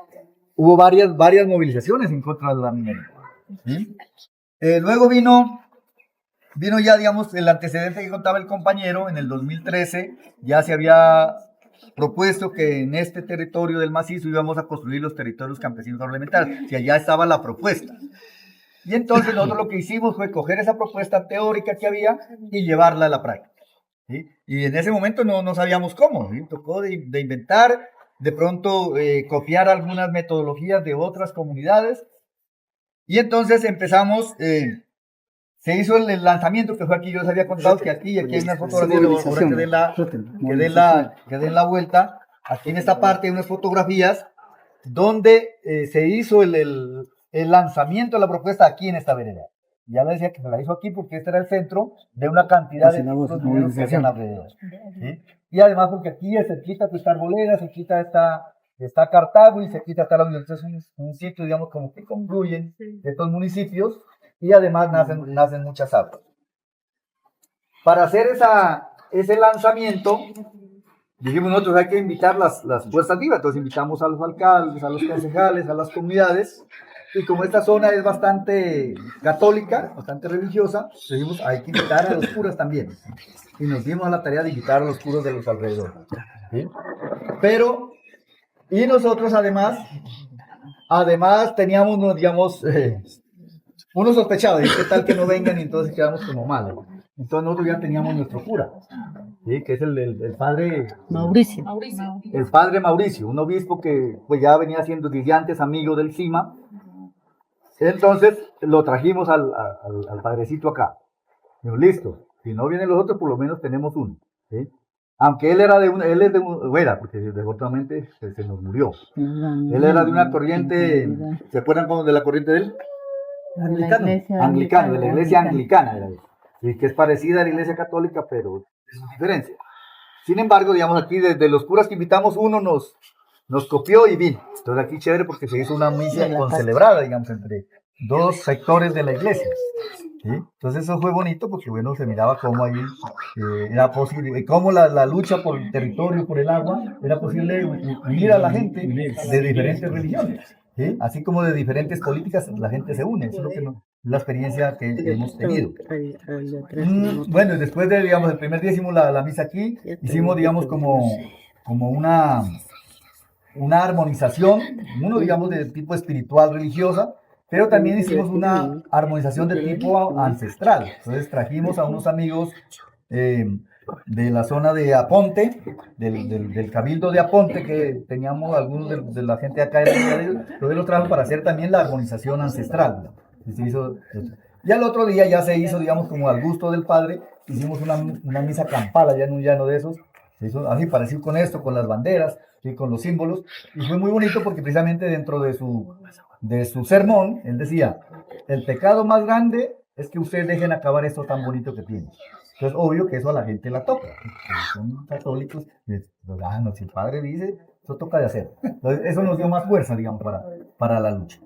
Hubo varias movilizaciones en contra de la minería, ¿sí? Luego vino ya, digamos, el antecedente que contaba el compañero. En el 2013 ya se había propuesto que en este territorio del macizo íbamos a construir los territorios campesinos agroalimentarios, que allá estaba la propuesta. Y entonces nosotros lo que hicimos fue coger esa propuesta teórica que había y llevarla a la práctica, ¿sí? Y en ese momento no sabíamos cómo, ¿sí? Tocó de inventar, de pronto copiar algunas metodologías de otras comunidades, y entonces empezamos, se hizo el lanzamiento que fue aquí. Yo les había contado que aquí hay unas fotografías, ahora que den la vuelta, aquí en esta parte hay unas fotografías donde se hizo el lanzamiento de la propuesta aquí en esta vereda. Ya le decía que se la hizo aquí porque este era el centro de una cantidad de mineros que hacían alrededor, ¿sí? Y además porque aquí cerquita está Arboleda, cerquita está Cartago y cerquita está la universidad. Es un sitio, digamos, como que confluyen estos municipios, y además nacen muchas aguas. Para hacer ese lanzamiento, dijimos nosotros, hay que invitar las fuerzas vivas. Entonces invitamos a los alcaldes, a los concejales, a las comunidades. Y como esta zona es bastante católica, bastante religiosa, dijimos, hay que invitar a los curas también. Y nos dimos a la tarea de invitar a los curas de los alrededores, ¿sí? Pero, y nosotros además teníamos, digamos, uno sospechaba, ¿y qué tal que no vengan? Y entonces quedamos como mal. Entonces nosotros ya teníamos nuestro cura, ¿sí? Que es el padre Mauricio. El padre Mauricio, un obispo que pues ya venía siendo desde antes amigo del CIMA. Entonces lo trajimos al padrecito acá. Dijo, listo, si no vienen los otros, por lo menos tenemos uno, ¿sí? Aunque él es de una, porque desafortunadamente se nos murió. Él era de una corriente, ¿se acuerdan de la corriente de él? Anglicano, de la iglesia anglicana era él, y que es parecida a la iglesia católica, pero es una diferencia. Sin embargo, digamos, aquí desde los curas que invitamos, uno nos copió y vino. Entonces aquí chévere porque se hizo una misa concelebrada, digamos, entre dos sectores de la iglesia, ¿sí? Entonces eso fue bonito porque, bueno, se miraba cómo ahí era posible, cómo la lucha por el territorio, por el agua, era posible unir a la gente de diferentes religiones, ¿sí? Así como de diferentes políticas, la gente se une. Eso es lo que la experiencia que hemos tenido. Bueno, después de, digamos, el primer día hicimos la misa aquí, hicimos, digamos, como una armonización, uno, digamos, de tipo espiritual, religiosa, pero también hicimos una armonización de tipo ancestral. Entonces trajimos a unos amigos de la zona de Aponte, del cabildo de Aponte, que teníamos algunos de la gente acá, entonces los trajo para hacer también la armonización ancestral. Y se hizo. Y al otro día ya se hizo, digamos, como al gusto del padre, hicimos una misa campal allá en un llano de esos, se hizo así parecido con esto, con las banderas, ¿sí? Con los símbolos, y fue muy bonito porque precisamente dentro de su sermón, él decía, el pecado más grande es que ustedes dejen acabar esto tan bonito que tienen. Entonces, obvio que eso a la gente la toca. Son católicos, no, si el padre dice, eso toca de hacer. Entonces, eso nos dio más fuerza, digamos, para la lucha.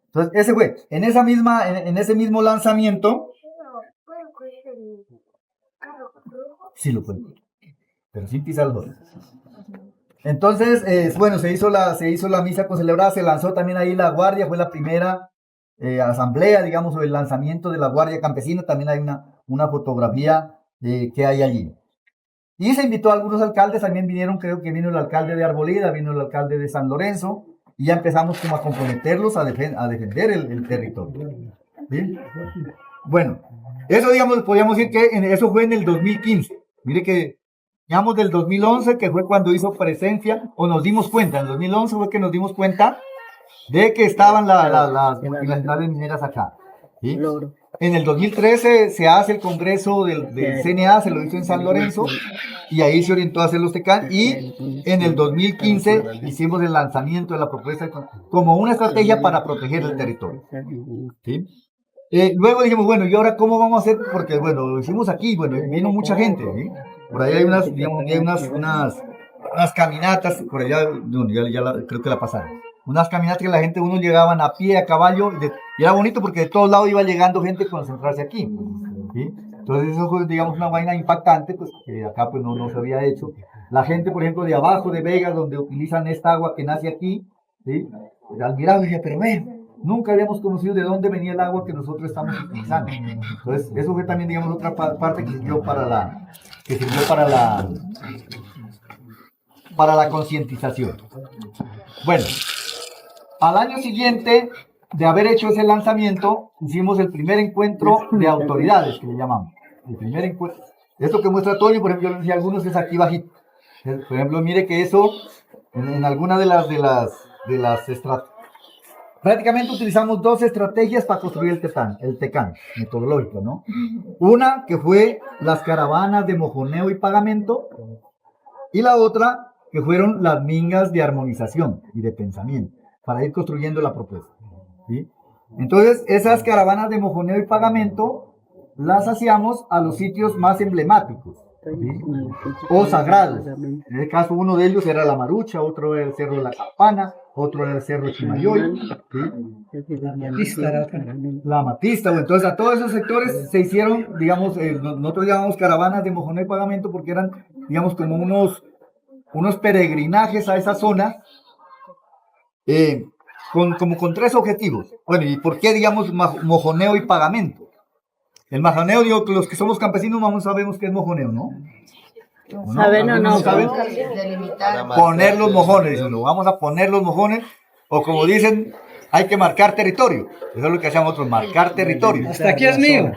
Entonces, ese fue, en ese mismo lanzamiento, sí lo puedo, pero sin pisar los. Entonces, bueno, se hizo la misa concelebrada, se lanzó también ahí la guardia, fue la primera asamblea, digamos, o el lanzamiento de la guardia campesina, también hay una fotografía que hay allí. Y se invitó a algunos alcaldes, también vinieron, creo que vino el alcalde de Arboleda, vino el alcalde de San Lorenzo, y ya empezamos como a comprometerlos a defender el territorio. ¿Sí? Bueno, eso digamos, podríamos decir que eso fue en el 2015. Mire que, digamos, del 2011, que fue cuando hizo presencia, o nos dimos cuenta, en el 2011 fue que nos dimos cuenta de que estaban las multinacionales mineras acá. ¿Sí? En el 2013 se hace el congreso del CNA, se lo hizo en San Lorenzo, y ahí se orientó a hacer los TECAN, y en el 2015 hicimos el lanzamiento de la propuesta como una estrategia para proteger el territorio. ¿Sí? Luego dijimos, bueno, ¿y ahora cómo vamos a hacer? Porque, bueno, lo hicimos aquí, bueno, vino mucha gente, ¿sí? Por ahí hay unas caminatas, por allá, creo que la pasaron. Unas caminatas que la gente, unos llegaban a pie, a caballo, y era bonito porque de todos lados iba llegando gente a concentrarse aquí, ¿sí? Entonces eso fue, digamos, una vaina impactante, pues, que acá pues no se había hecho. La gente, por ejemplo, de abajo de Vegas, donde utilizan esta agua que nace aquí, ¿sí? Al mirar, dije, pero nunca habíamos conocido de dónde venía el agua que nosotros estamos utilizando. Entonces, eso fue también, digamos, otra parte que sirvió para la concientización. Bueno, al año siguiente de haber hecho ese lanzamiento, hicimos el primer encuentro de autoridades, que le llamamos. El primer encuentro. Esto que muestra Toño, por ejemplo, yo le decía a algunos, es aquí bajito. Por ejemplo, mire que eso, en alguna de las estrategias, prácticamente utilizamos dos estrategias para construir el TECAN metodológico, ¿no? Una que fue las caravanas de mojoneo y pagamento, y la otra que fueron las mingas de armonización y de pensamiento, para ir construyendo la propuesta, ¿sí? Entonces, esas caravanas de mojoneo y pagamento las hacíamos a los sitios más emblemáticos, ¿sí? O sagrados. En este caso, uno de ellos era la Marucha, otro era el Cerro de la Campana, otro era el Cerro de Chimayoy, ¿sí? La Matista. Bueno, entonces, a todos esos sectores se hicieron, digamos, nosotros llamamos caravanas de mojoneo y pagamento porque eran, digamos, como unos peregrinajes a esa zona, con tres objetivos. Bueno, ¿y por qué, digamos, mojoneo y pagamento? El mojoneo, digo, que los que somos campesinos sabemos qué es mojoneo, ¿no? ¿Saben o no? ¿Saben? Poner los mojones, dicen, vamos a poner los mojones, o como dicen, hay que marcar territorio. Eso es lo que hacemos nosotros, marcar territorio. Hasta aquí es mío.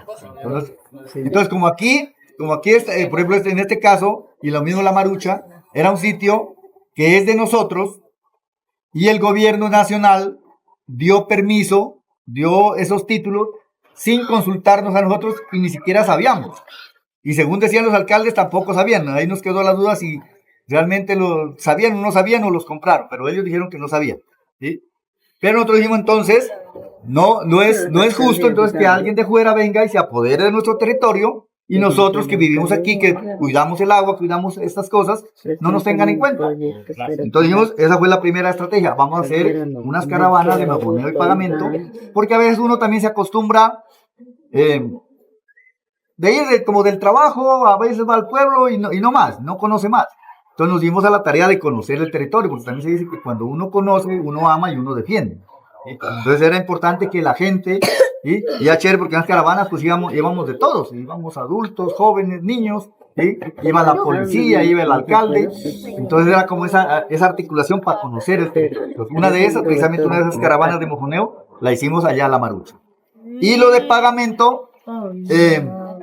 Entonces, como aquí por ejemplo, en este caso, y lo mismo la Marucha, era un sitio que es de nosotros, y el gobierno nacional dio permiso, dio esos títulos, sin consultarnos a nosotros, y ni siquiera sabíamos. Y según decían los alcaldes, tampoco sabían. Ahí nos quedó la duda si realmente lo sabían o no sabían, o los compraron, pero ellos dijeron que no sabían, ¿sí? Pero nosotros dijimos entonces, no es justo entonces que alguien de fuera venga y se apodere de nuestro territorio, y nosotros que vivimos aquí, que cuidamos el agua, cuidamos estas cosas, no nos tengan en cuenta. Entonces dijimos, esa fue la primera estrategia, vamos a hacer unas caravanas de mojoneo y pagamento, porque a veces uno también se acostumbra de ir como del trabajo, a veces va al pueblo y no más, no conoce más. Entonces nos dimos a la tarea de conocer el territorio, porque también se dice que cuando uno conoce, uno ama y uno defiende. Entonces era importante que la gente, ¿sí? Y era chévere porque en las caravanas pues íbamos de todos, íbamos adultos, jóvenes, niños, ¿sí? Iba la policía, iba el alcalde, entonces era como esa articulación para conocer el territorio. Precisamente una de esas caravanas de mojoneo, la hicimos allá a La Marucha. Y lo de pagamento,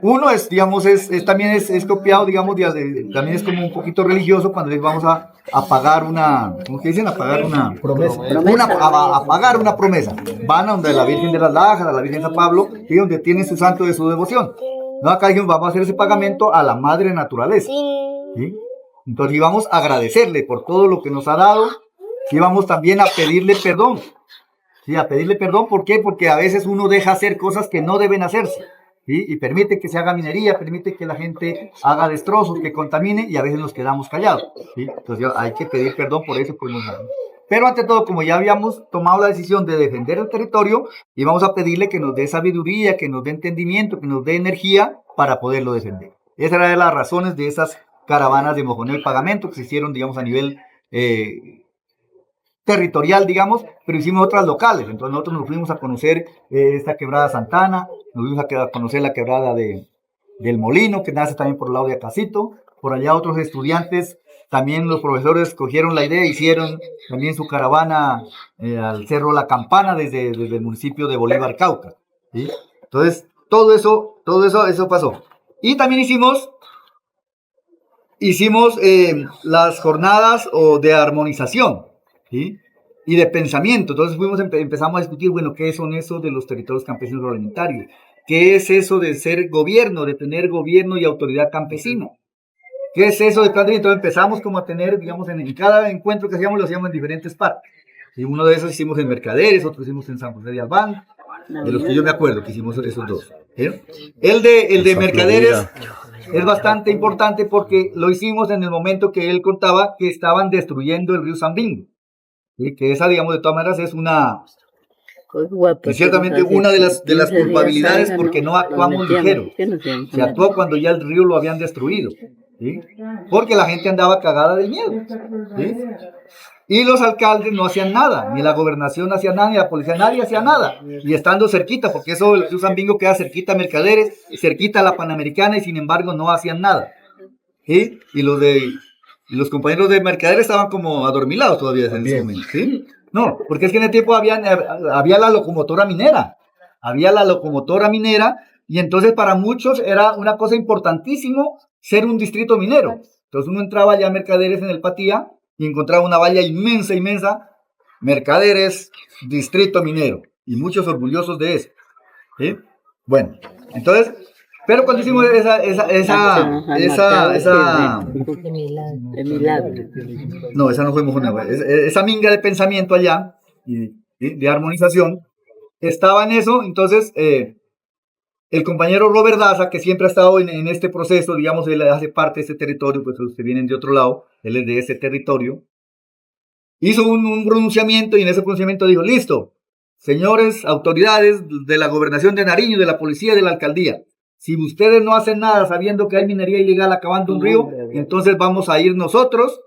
Uno es, digamos, también es copiado, digamos, también es como un poquito religioso cuando les vamos a pagar una, ¿cómo que dicen? A pagar una Promesa. a pagar una promesa. Van a donde la Virgen de las Lajas, a la Virgen de San Pablo, y donde tienen su santo de su devoción. No, acá dijimos, vamos a hacer ese pagamento a la madre naturaleza. ¿Sí? Entonces íbamos a agradecerle por todo lo que nos ha dado, íbamos también a pedirle perdón. Sí, a pedirle perdón, ¿por qué? Porque a veces uno deja hacer cosas que no deben hacerse, ¿sí? Y permite que se haga minería, permite que la gente haga destrozos, que contamine, y a veces nos quedamos callados, ¿sí? Entonces hay que pedir perdón por eso. Pero ante todo, como ya habíamos tomado la decisión de defender el territorio, íbamos a pedirle que nos dé sabiduría, que nos dé entendimiento, que nos dé energía para poderlo defender. Esa era de las razones de esas caravanas de mojoneo y pagamento que se hicieron, digamos, a nivel territorial, digamos, pero hicimos otras locales. Entonces nosotros nos fuimos a conocer esta quebrada Santana, nos fuimos a conocer la quebrada del Molino, que nace también por el lado de Acacito. Por allá otros estudiantes, también los profesores cogieron la idea, hicieron también su caravana al Cerro La Campana desde el municipio de Bolívar, Cauca, ¿sí? Entonces todo eso pasó. Y también hicimos las jornadas de armonización, ¿sí? Y de pensamiento. Entonces empezamos a discutir, bueno, ¿qué son esos de los territorios campesinos agroalimentarios? ¿Qué es eso de ser gobierno, de tener gobierno y autoridad campesina? ¿Qué es eso de plan? Entonces empezamos como a tener, digamos, en cada encuentro que hacíamos, lo hacíamos en diferentes partes. Y uno de esos hicimos en Mercaderes, otro hicimos en San José de Albán, de los que yo me acuerdo que hicimos esos dos, ¿sí? El de Mercaderes es bastante importante porque lo hicimos en el momento que él contaba que estaban destruyendo el río Sambingo, ¿sí? Que esa, digamos, de todas maneras es ciertamente una de las culpabilidades, porque no actuamos ligero. Se actuó cuando ya el río lo habían destruido, ¿sí? Porque la gente andaba cagada de miedo, ¿sí? Y los alcaldes no hacían nada, ni la gobernación hacía nada, ni la policía, nadie hacía nada. Y estando cerquita, porque eso, el río Sambingo queda cerquita a Mercaderes, cerquita a la Panamericana, y sin embargo no hacían nada, ¿sí? Y los compañeros de Mercaderes estaban como adormilados todavía en ese momento, ¿sí? No, porque es que en el tiempo había la locomotora minera. Había la locomotora minera, y entonces para muchos era una cosa importantísimo ser un distrito minero. Entonces uno entraba allá a Mercaderes en el Patía y encontraba una valla inmensa, Mercaderes, distrito minero, y muchos orgullosos de eso, ¿sí? Bueno, entonces, pero cuando hicimos no, esa no fue mojoneo, esa minga de pensamiento allá, y de armonización, estaba en eso. Entonces el compañero Robert Daza, que siempre ha estado en este proceso, digamos, él hace parte de este territorio, pues los que vienen de otro lado, él es de ese territorio, hizo un pronunciamiento, y en ese pronunciamiento dijo: listo, señores autoridades de la gobernación de Nariño, de la policía y de la alcaldía, si ustedes no hacen nada sabiendo que hay minería ilegal acabando un río, entonces vamos a ir nosotros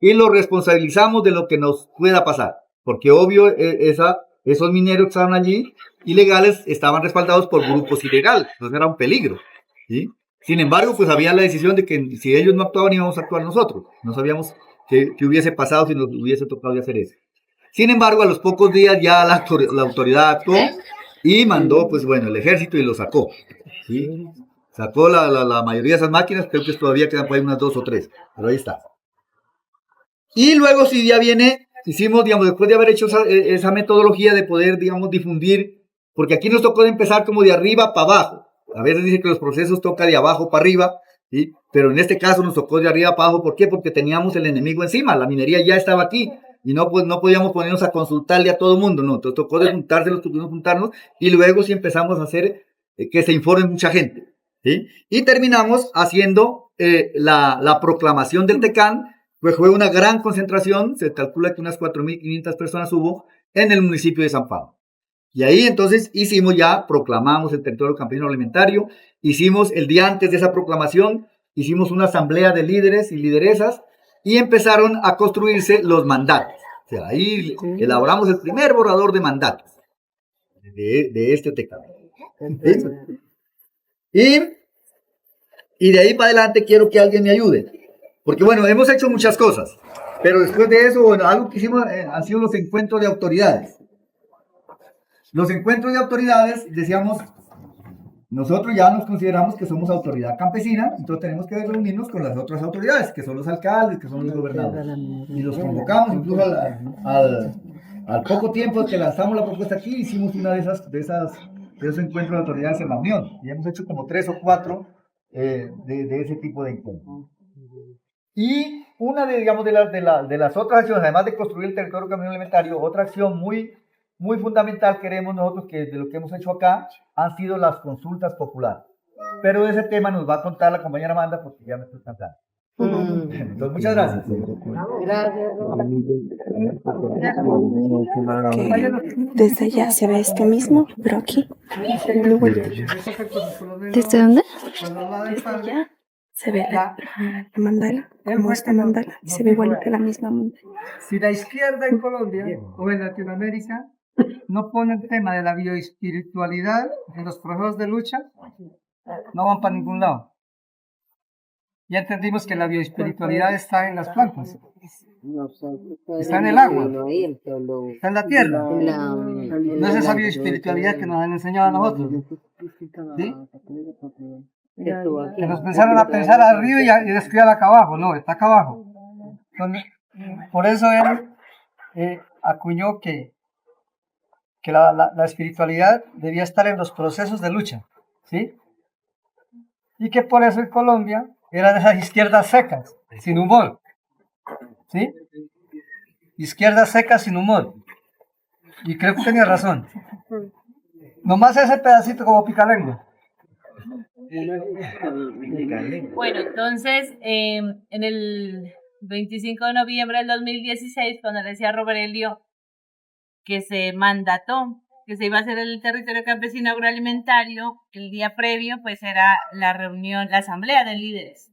y lo responsabilizamos de lo que nos pueda pasar, porque obvio esos mineros que estaban allí ilegales estaban respaldados por grupos ilegales, entonces era un peligro, ¿sí? Sin embargo, pues había la decisión de que si ellos no actuaban, íbamos a actuar nosotros. No sabíamos qué hubiese pasado si nos hubiese tocado de hacer eso. Sin embargo, a los pocos días ya la autoridad actuó y mandó, pues bueno, el ejército, y lo sacó, ¿sí? Sacó la mayoría de esas máquinas. Creo que todavía quedan por ahí unas 2 o 3, pero ahí está. Y luego, si ya hicimos, digamos, después de haber hecho esa metodología de poder, digamos, difundir, porque aquí nos tocó de empezar como de arriba para abajo. A veces dice que los procesos toca de abajo para arriba, ¿sí? Pero en este caso nos tocó de arriba para abajo. ¿Por qué? Porque teníamos el enemigo encima, la minería ya estaba aquí, y no podíamos ponernos a consultarle a todo el mundo, no. Entonces tocó de juntarnos, y luego sí empezamos a hacer que se informe mucha gente, ¿sí? Y terminamos haciendo la proclamación del Tecán. Pues fue una gran concentración, se calcula que unas 4.500 personas hubo en el municipio de San Pablo. Y ahí entonces proclamamos el territorio campesino alimentario. Hicimos, el día antes de esa proclamación, hicimos una asamblea de líderes y lideresas, y empezaron a construirse los mandatos. O sea, ahí elaboramos el primer borrador de mandatos de este Tecán. Y de ahí para adelante quiero que alguien me ayude. Porque bueno, hemos hecho muchas cosas, pero después de eso, bueno, algo que hicimos han sido los encuentros de autoridades. Los encuentros de autoridades, decíamos, nosotros ya nos consideramos que somos autoridad campesina, entonces tenemos que reunirnos con las otras autoridades, que son los alcaldes, que son los gobernadores. Y los convocamos, incluso al poco tiempo que lanzamos la propuesta aquí, hicimos una de esos encuentros de autoridades en la Unión. Y hemos hecho como 3 o 4 de ese tipo de encuentros. Y una digamos, de las otras acciones, además de construir el territorio camino alimentario, otra acción muy fundamental queremos nosotros, que de lo que hemos hecho acá, han sido las consultas populares. Pero de ese tema nos va a contar la compañera Amanda, porque ya me estoy cansando. Entonces, muchas gracias. Desde allá se ve este mismo, pero aquí, luego ¿desde dónde? Desde allá se ve la mandala, como esta mandala, y se ve igualita la misma mandala. Si la izquierda en Colombia o en Latinoamérica no pone el tema de la bioespiritualidad en los procesos de lucha, no van para ningún lado. Ya entendimos que la bioespiritualidad está en las plantas, está en el agua, está en la tierra. No es esa bioespiritualidad que nos han enseñado a nosotros, ¿sí? Que nos pensaron a pensar arriba y descuidar acá abajo. No, está acá abajo. Entonces, por eso él acuñó que la espiritualidad debía estar en los procesos de lucha, ¿sí? Y que por eso en Colombia eran esas izquierdas secas, sin humor, ¿sí? Izquierdas secas sin humor. Y creo que tenía razón. Nomás ese pedacito como picalengua. Bueno, entonces, en el 25 de noviembre del 2016, cuando le decía a Roberelio que se mandató que se iba a hacer el territorio campesino agroalimentario, el día previo pues era la reunión, la asamblea de líderes.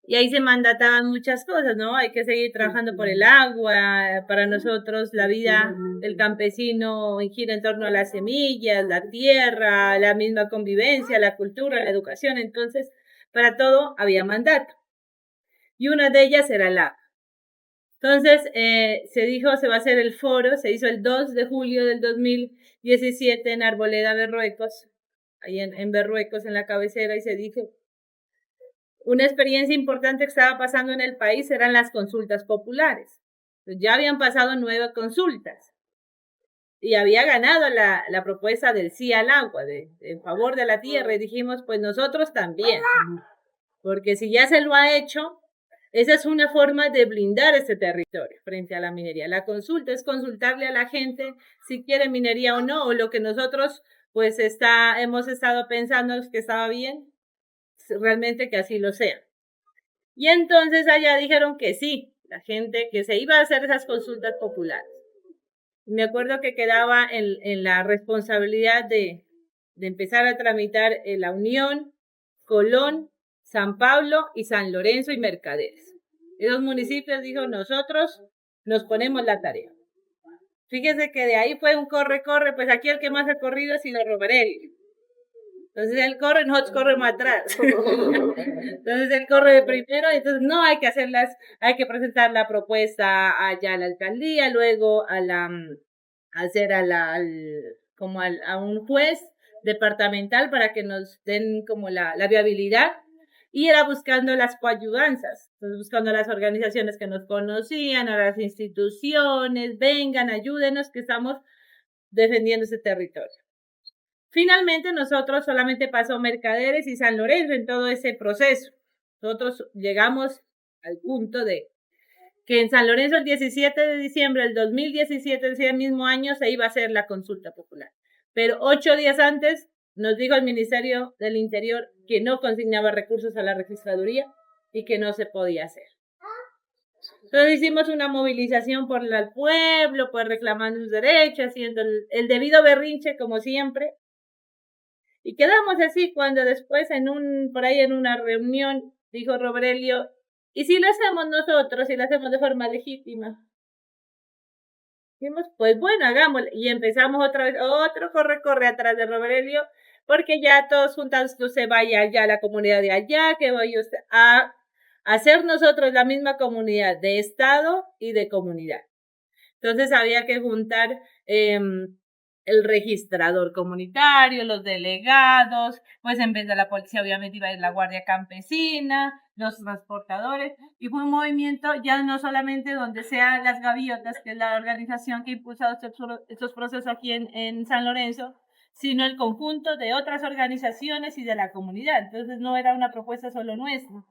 Y ahí se mandataban muchas cosas, ¿no? Hay que seguir trabajando por el agua. Para nosotros la vida del campesino gira en torno a las semillas, la tierra, la misma convivencia, la cultura, la educación. Entonces, para todo había mandato. Y una de ellas era el agua. Entonces, se dijo, se va a hacer el foro, se hizo el 2 de julio del 2017 en Arboleda, Berruecos, ahí en Berruecos, en la cabecera, y se dijo, una experiencia importante que estaba pasando en el país eran las consultas populares. Pues ya habían pasado 9 consultas y había ganado la propuesta del sí al agua, en favor de la tierra, y dijimos, pues nosotros también, porque si ya se lo ha hecho, esa es una forma de blindar este territorio frente a la minería. La consulta es consultarle a la gente si quiere minería o no, o lo que nosotros pues hemos estado pensando que estaba bien, realmente que así lo sea. Y entonces allá dijeron que sí, la gente, que se iba a hacer esas consultas populares. Me acuerdo que quedaba en la responsabilidad de empezar a tramitar la Unión, Colón, San Pablo y San Lorenzo y Mercaderes. Esos municipios, dijo, nosotros nos ponemos la tarea. Fíjese que de ahí fue un corre, pues aquí el que más ha corrido ha sido Roberelio. Entonces él corre, nosotros corremos atrás. Entonces él corre de primero, entonces no hay que hay que presentar la propuesta allá a la alcaldía, luego a un juez departamental para que nos den como la viabilidad, y era buscando las coayudanzas, entonces buscando a las organizaciones que nos conocían, a las instituciones, vengan, ayúdenos, que estamos defendiendo ese territorio. Finalmente nosotros solamente pasó Mercaderes y San Lorenzo en todo ese proceso. Nosotros llegamos al punto de que en San Lorenzo el 17 de diciembre del 2017, ese mismo año, se iba a hacer la consulta popular. Pero 8 días antes nos dijo el Ministerio del Interior que no consignaba recursos a la registraduría y que no se podía hacer. Entonces hicimos una movilización por el pueblo, pues reclamando sus derechos, haciendo el debido berrinche como siempre. Y quedamos así cuando después por ahí en una reunión dijo Roberelio, ¿y si lo hacemos nosotros, si lo hacemos de forma legítima? Dijimos, pues bueno, hagámoslo. Y empezamos otra vez, otro corre atrás de Roberelio, porque ya todos juntos se vaya allá a la comunidad de allá, que vaya usted a hacer nosotros la misma comunidad de Estado y de comunidad. Entonces había que juntar el registrador comunitario, los delegados, pues en vez de la policía obviamente iba a ir la Guardia Campesina, los transportadores, y fue un movimiento ya no solamente donde sean las Gaviotas, que es la organización que ha impulsado estos procesos aquí en San Lorenzo, sino el conjunto de otras organizaciones y de la comunidad. Entonces no era una propuesta solo nuestra.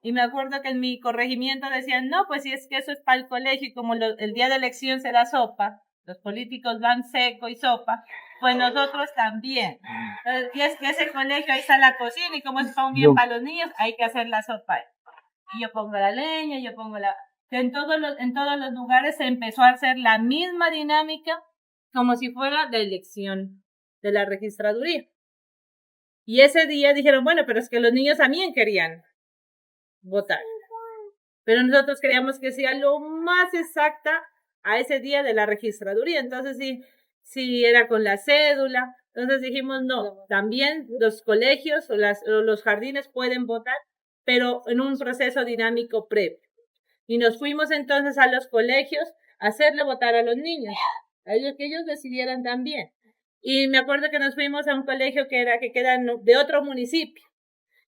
Y me acuerdo que en mi corregimiento decían, no, pues si es que eso es para el colegio y como el día de elección se da sopa, los políticos van seco y sopa, pues nosotros también. Y es que ese colegio ahí está la cocina y como es para un bien para los niños, hay que hacer la sopa. Y yo pongo la leña, yo pongo la... En todos los lugares se empezó a hacer la misma dinámica como si fuera la elección de la registraduría. Y ese día dijeron, bueno, pero es que los niños también querían votar. Pero nosotros queríamos que sea lo más exacta a ese día de la registraduría. Entonces, sí era con la cédula. Entonces dijimos, no, también los colegios o los jardines pueden votar, pero en un proceso dinámico previo. Y nos fuimos entonces a los colegios a hacerle votar a los niños, a ellos que ellos decidieran también. Y me acuerdo que nos fuimos a un colegio que queda de otro municipio.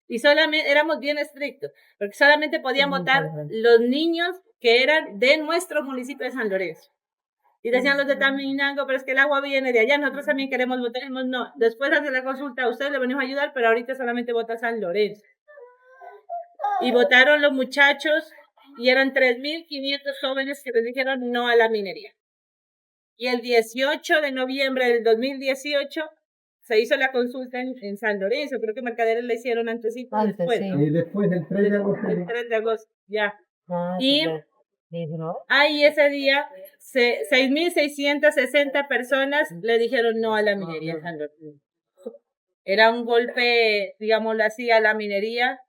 Y solamente éramos bien estrictos, porque solamente podían votar los niños que eran de nuestro municipio de San Lorenzo. Y decían los de Taminango, pero es que el agua viene de allá, nosotros también queremos votar. Dijimos, no, después de la consulta a ustedes le venimos a ayudar, pero ahorita solamente vota San Lorenzo. Y votaron los muchachos y eran 3.500 jóvenes que les dijeron no a la minería. Y el 18 de noviembre del 2018 se hizo la consulta en San Lorenzo. Creo que Mercaderes la hicieron antes y después. Sí. ¿no? Y después, el 3 de agosto. El 3 de agosto, ya. Y ¿no? ahí ese día 6.660 personas le dijeron no a la minería en San Lorenzo. Era un golpe, digámoslo así, a la minería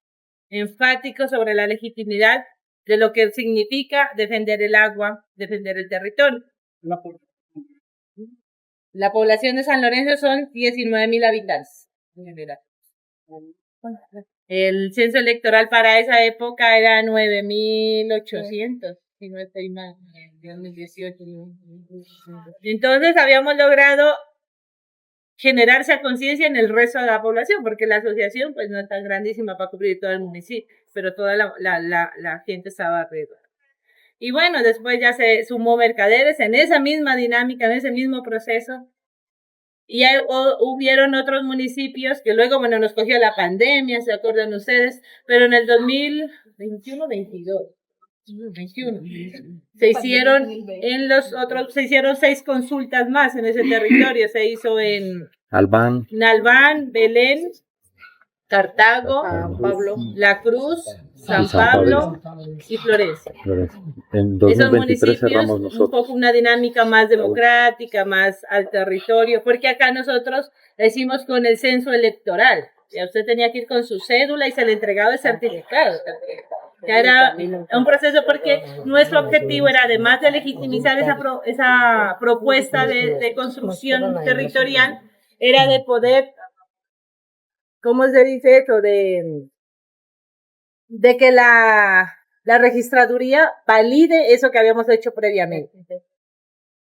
enfático sobre la legitimidad de lo que significa defender el agua, defender el territorio. La población de San Lorenzo son 19.000 habitantes en general. El censo electoral para esa época era 9.800, si no estoy mal, en 2018. Entonces habíamos logrado generar esa conciencia en el resto de la población, porque la asociación pues no es tan grandísima para cubrir todo el municipio, pero toda la gente estaba alrededor. Y bueno, después ya se sumó Mercaderes en esa misma dinámica, en ese mismo proceso. Y hubieron otros municipios que luego, bueno, nos cogió la pandemia, ¿se acuerdan ustedes? Pero en el 2021, 21, se hicieron se hicieron 6 consultas más en ese territorio. Se hizo en Albán, Belén, Cartago, La Cruz, San Pablo y Florencia. en Esos 2023 municipios, cerramos un nosotros. poco una dinámica más democrática, más al territorio, porque acá nosotros lo hicimos con el censo electoral. Ya usted tenía que ir con su cédula y se le entregaba el certificado. Ya era un proceso porque nuestro objetivo era, además de legitimizar esa propuesta de construcción territorial, era de poder, ¿cómo se dice eso? De que la registraduría valide eso que habíamos hecho previamente.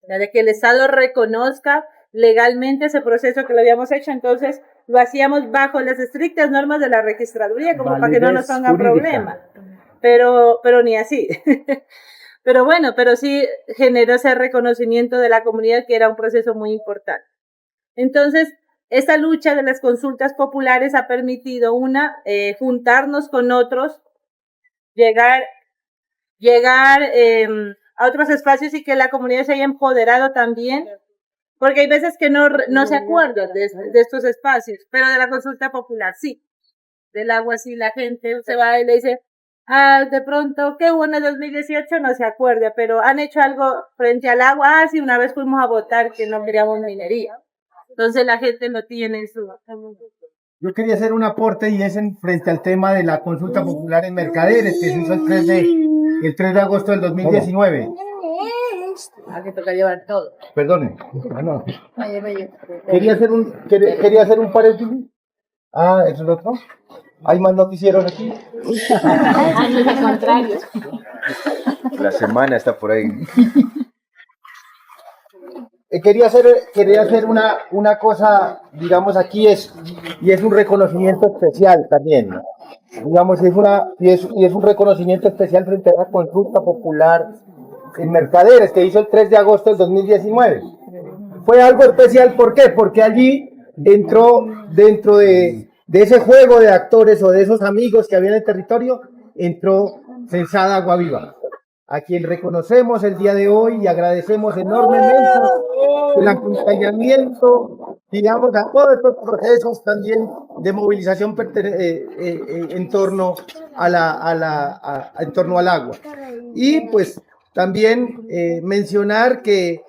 De que el Estado reconozca legalmente ese proceso que lo habíamos hecho. Entonces lo hacíamos bajo las estrictas normas de la registraduría, como para que no nos pongan problemas. Pero ni así. Pero bueno, pero sí generó ese reconocimiento de la comunidad, que era un proceso muy importante. Entonces, esta lucha de las consultas populares ha permitido, juntarnos con otros, llegar a otros espacios y que la comunidad se haya empoderado también, porque hay veces que no se acuerdan de estos espacios, pero de la consulta popular sí, del agua sí, la gente se va y le dice, de pronto, qué bueno, 2018 no se acuerda, pero han hecho algo frente al agua. Sí, una vez fuimos a votar que no queríamos minería. Entonces la gente lo tiene en su... Yo quería hacer un aporte y es frente al tema de la consulta popular en Mercaderes, que se hizo el 3 de agosto del 2019. que toca llevar todo. Perdone. No. Quería hacer un paréntesis. ¿Eso es lo otro? ¿Hay más noticieros aquí? Al contrario. La semana está por ahí. quería hacer una cosa, digamos, aquí y es un reconocimiento especial también, ¿no? Digamos, y es un reconocimiento especial frente a la consulta popular en Mercaderes que hizo el 3 de agosto del 2019. Fue algo especial, ¿por qué? Porque allí entró dentro de ese juego de actores o de esos amigos que había en el territorio, entró Censada Agua Viva, a quien reconocemos el día de hoy y agradecemos enormemente el acompañamiento, digamos, a todos estos procesos también de movilización en torno en torno al agua. Y pues también mencionar que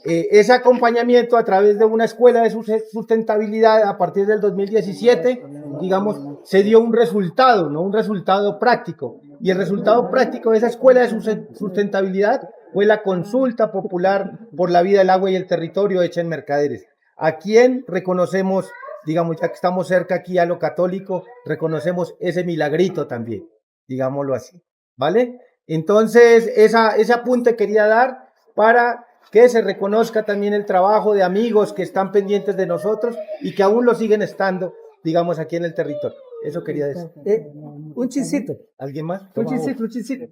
ese acompañamiento a través de una escuela de sustentabilidad a partir del 2017, digamos, se dio un resultado, ¿no? Un resultado práctico. Y el resultado práctico de esa escuela de sustentabilidad fue la consulta popular por la vida, el agua y el territorio hecha en Mercaderes, a quien reconocemos, digamos, ya que estamos cerca aquí a lo católico, reconocemos ese milagrito también, digámoslo así, ¿vale? Entonces, ese apunte quería dar para que se reconozca también el trabajo de amigos que están pendientes de nosotros y que aún lo siguen estando, digamos, aquí en el territorio. Eso quería decir. Un chisito. ¿Alguien más? Un chisito, un chisito.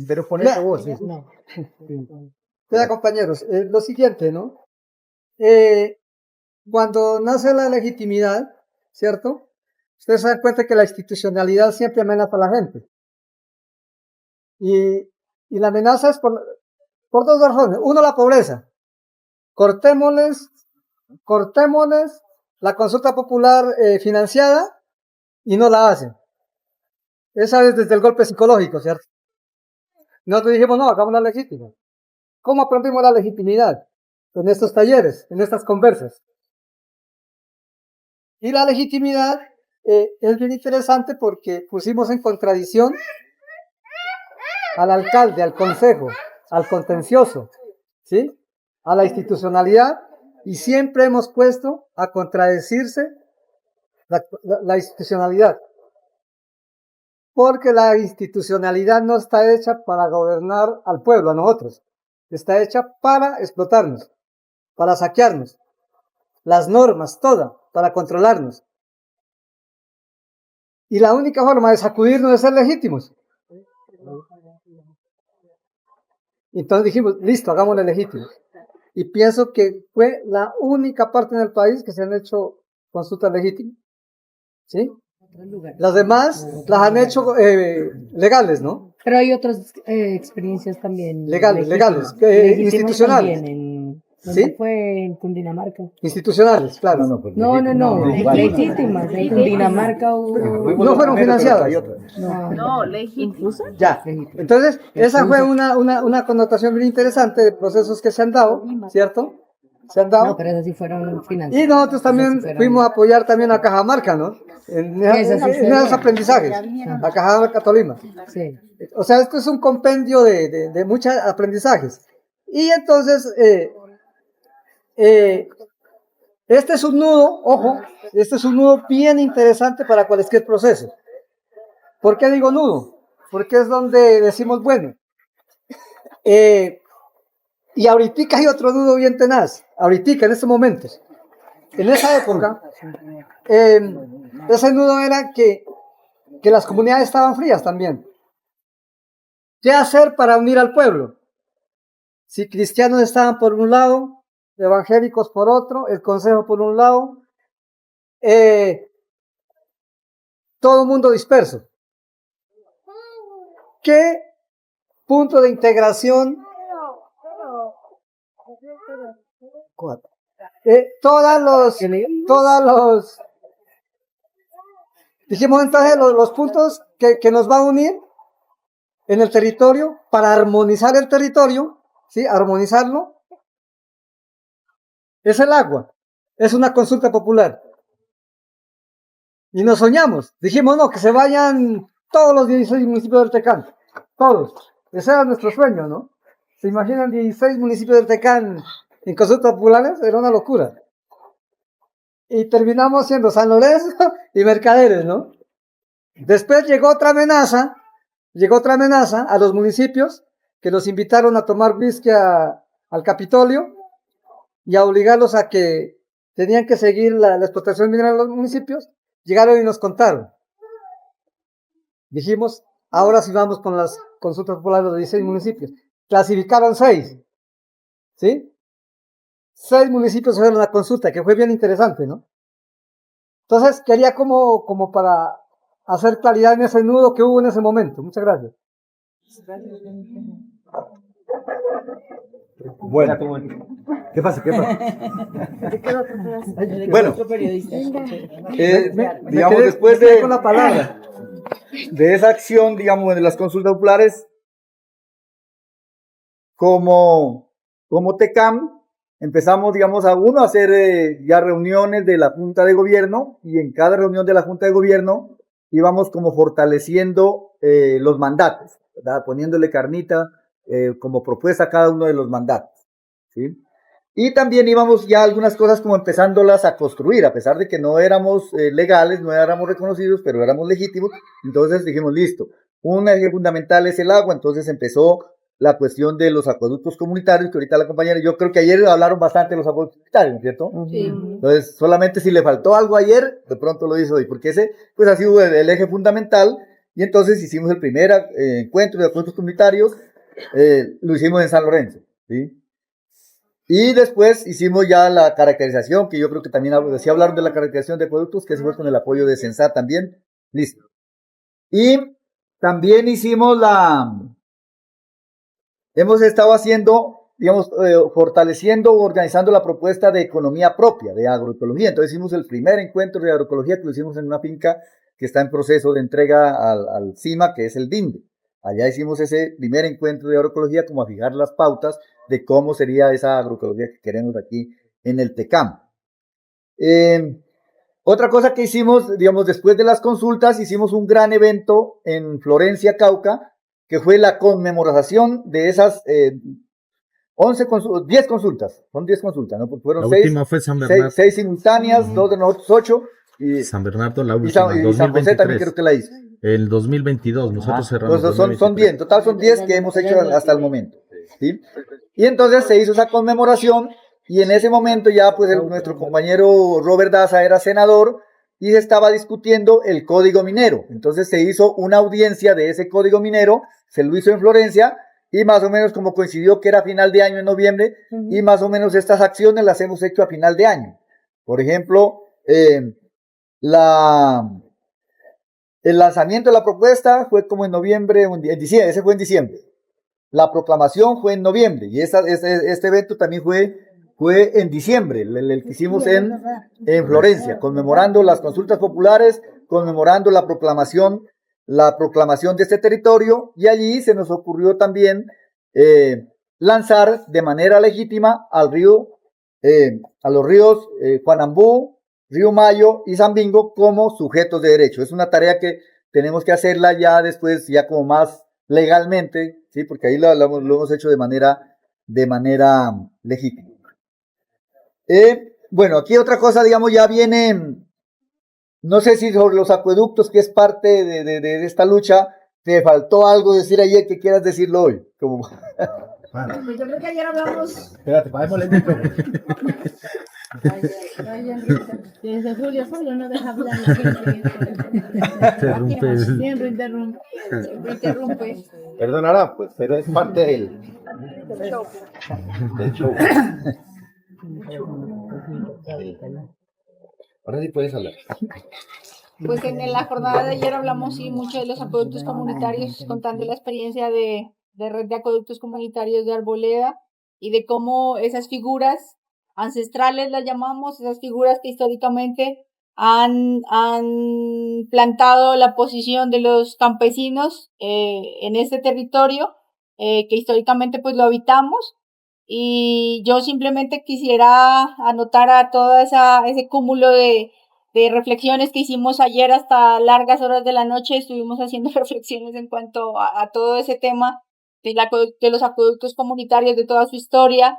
Pero ponete vos. ¿Sí? Mira, compañeros, lo siguiente, ¿no? Cuando nace la legitimidad, ¿cierto? Ustedes se dan cuenta que la institucionalidad siempre amenaza a la gente. Y la amenaza es por dos razones. Uno, la pobreza. Cortémosles la consulta popular financiada y no la hacen. Esa es desde el golpe psicológico, ¿cierto? Nosotros dijimos, no, hagamos la legítima. ¿Cómo aprendimos la legitimidad? En estos talleres, en estas conversas. Y la legitimidad es bien interesante porque pusimos en contradicción al alcalde, al consejo, al contencioso, ¿sí? A la institucionalidad, y siempre hemos puesto a contradecirse la institucionalidad. Porque la institucionalidad no está hecha para gobernar al pueblo, a nosotros. Está hecha para explotarnos, para saquearnos. Las normas, todas, para controlarnos. Y la única forma de sacudirnos es ser legítimos. Entonces dijimos, listo, hagámoslo legítimo. Y pienso que fue la única parte en el país que se han hecho consultas legítimas. ¿Sí? Las demás las han hecho legales, ¿no? Pero hay otras experiencias también. Legales, legítimas institucionales. También ¿Sí? ¿Dónde fue? En Cundinamarca. Institucionales, claro. No, legítimas. En Cundinamarca no fueron financiadas. No, legítimo. Ya. Entonces, esa fue una connotación bien interesante de procesos que se han dado, ¿cierto? Se han dado. No, pero esas sí fueron financiadas. Y nosotros también fuimos a apoyar también a Cajamarca, ¿no? En esos aprendizajes. A Cajamarca, Tolima. Sí. O sea, esto es un compendio de muchos aprendizajes. Y entonces, este es un nudo, ojo, este es un nudo bien interesante para cualquier proceso. ¿Por qué digo nudo? Porque es donde decimos, bueno, y ahorita hay otro nudo bien tenaz, ahorita en estos momentos. En esa época, ese nudo era que las comunidades estaban frías también. ¿Qué hacer para unir al pueblo? Si cristianos estaban por un lado, evangélicos por otro, el consejo por un lado, todo el mundo disperso. ¿Qué punto de integración? Dijimos entonces los puntos que nos van a unir en el territorio para armonizar el territorio, ¿sí? Armonizarlo. Es el agua, es una consulta popular. Y nos soñamos, dijimos no, que se vayan todos los 16 municipios del Tecán, todos. Ese era nuestro sueño, ¿no? ¿Se imaginan 16 municipios del Tecán en consultas populares? Era una locura. Y terminamos siendo San Lorenzo y Mercaderes, ¿no? Después llegó otra amenaza a los municipios que nos invitaron a tomar whisky a al Capitolio y a obligarlos a que tenían que seguir la explotación mineral en los municipios, llegaron y nos contaron. Dijimos, ahora sí vamos con las consultas populares de 16 municipios. Clasificaban 6, ¿sí? 6 municipios fueron a la consulta, que fue bien interesante, ¿no? Entonces, quería como para hacer claridad en ese nudo que hubo en ese momento. Muchas gracias. Bueno, ¿qué pasa? Bueno, digamos, después Con la palabra. de esa acción, digamos, de las consultas populares, como TECAM, empezamos, digamos, a hacer ya reuniones de la Junta de Gobierno, y en cada reunión de la Junta de Gobierno íbamos como fortaleciendo los mandatos, ¿verdad? Poniéndole carnita como propuesta a cada uno de los mandatos, ¿sí? Y también íbamos ya algunas cosas como empezándolas a construir, a pesar de que no éramos legales, no éramos reconocidos, pero éramos legítimos. Entonces dijimos, listo, un eje fundamental es el agua. Entonces empezó la cuestión de los acueductos comunitarios, que ahorita la compañera, yo creo que ayer hablaron bastante de los acueductos comunitarios, ¿no es cierto? Sí. Entonces, solamente si le faltó algo ayer, de pronto lo hizo hoy, porque ese, pues ha sido el eje fundamental. Y entonces hicimos el primer encuentro de acueductos comunitarios, lo hicimos en San Lorenzo, ¿sí? Y después hicimos ya la caracterización, que yo creo que también sí hablaron de la caracterización de acueductos, que eso fue con el apoyo de Censat también. Listo. Y también hemos estado haciendo, digamos, fortaleciendo, organizando la propuesta de economía propia, de agroecología. Entonces hicimos el primer encuentro de agroecología, que lo hicimos en una finca que está en proceso de entrega al CIMA, que es el DINDE. Allá hicimos ese primer encuentro de agroecología, como a fijar las pautas de cómo sería esa agroecología que queremos aquí en el TECAM. Otra cosa que hicimos, digamos, después de las consultas, hicimos un gran evento en Florencia, Cauca, que fue la conmemoración de esas 10 consultas. Son 10 consultas, ¿no? Porque fueron La 6, última fue San Bernardo. 6 simultáneas, 2 de nosotros, 8. Y San Bernardo, la y San última, José también creo que la hizo. El 2022, nosotros cerramos. Entonces son 10, en total son 10 que hemos hecho hasta el momento, ¿sí? Y entonces se hizo esa conmemoración, y en ese momento ya pues nuestro compañero Robert Daza era senador y se estaba discutiendo el código minero. Entonces se hizo una audiencia de ese código minero, se lo hizo en Florencia, y más o menos como coincidió que era final de año en noviembre, y más o menos estas acciones las hemos hecho a final de año. Por ejemplo, el lanzamiento de la propuesta fue como en noviembre, en diciembre, ese fue en diciembre. La proclamación fue en noviembre, y este evento también fue en diciembre, el que hicimos en Florencia, conmemorando las consultas populares, conmemorando la proclamación de este territorio, y allí se nos ocurrió también lanzar de manera legítima a los ríos Juanambú, Río Mayo y Zambingo como sujetos de derecho. Es una tarea que tenemos que hacerla ya después, ya como más legalmente, ¿sí? Porque ahí lo hemos hecho de manera legítima. Bueno, aquí otra cosa, digamos, ya viene, no sé si sobre los acueductos, que es parte de esta lucha, te faltó algo decir ayer que quieras decirlo hoy. Como... Pues yo creo que ayer hablamos. Espérate, parémosle el micrófono. Desde Julio solo no deja hablar. Siempre interrumpe. Perdonará, pues, pero es parte del show. Ahora sí puedes hablar. Pues en la jornada de ayer hablamos sí mucho de los acueductos comunitarios, contando la experiencia de red de acueductos comunitarios de Arboleda y de cómo esas figuras ancestrales las llamamos, esas figuras que históricamente han plantado la posición de los campesinos en este territorio que históricamente pues lo habitamos. Y yo simplemente quisiera anotar a todo ese cúmulo de reflexiones que hicimos ayer hasta largas horas de la noche. Estuvimos haciendo reflexiones en cuanto a todo ese tema de los acueductos comunitarios, de toda su historia,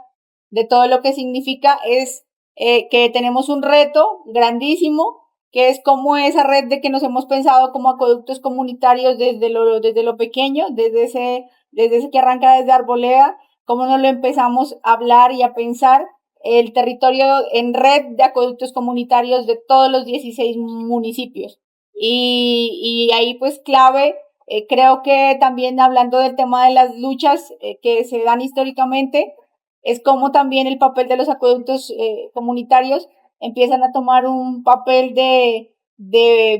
de todo lo que significa. Es que tenemos un reto grandísimo, que es como esa red de que nos hemos pensado como acueductos comunitarios desde lo pequeño, desde ese que arranca desde Arboleda, cómo no lo empezamos a hablar y a pensar el territorio en red de acueductos comunitarios de todos los 16 municipios. Y ahí pues clave, creo que también hablando del tema de las luchas que se dan históricamente, es como también el papel de los acueductos comunitarios empiezan a tomar un papel de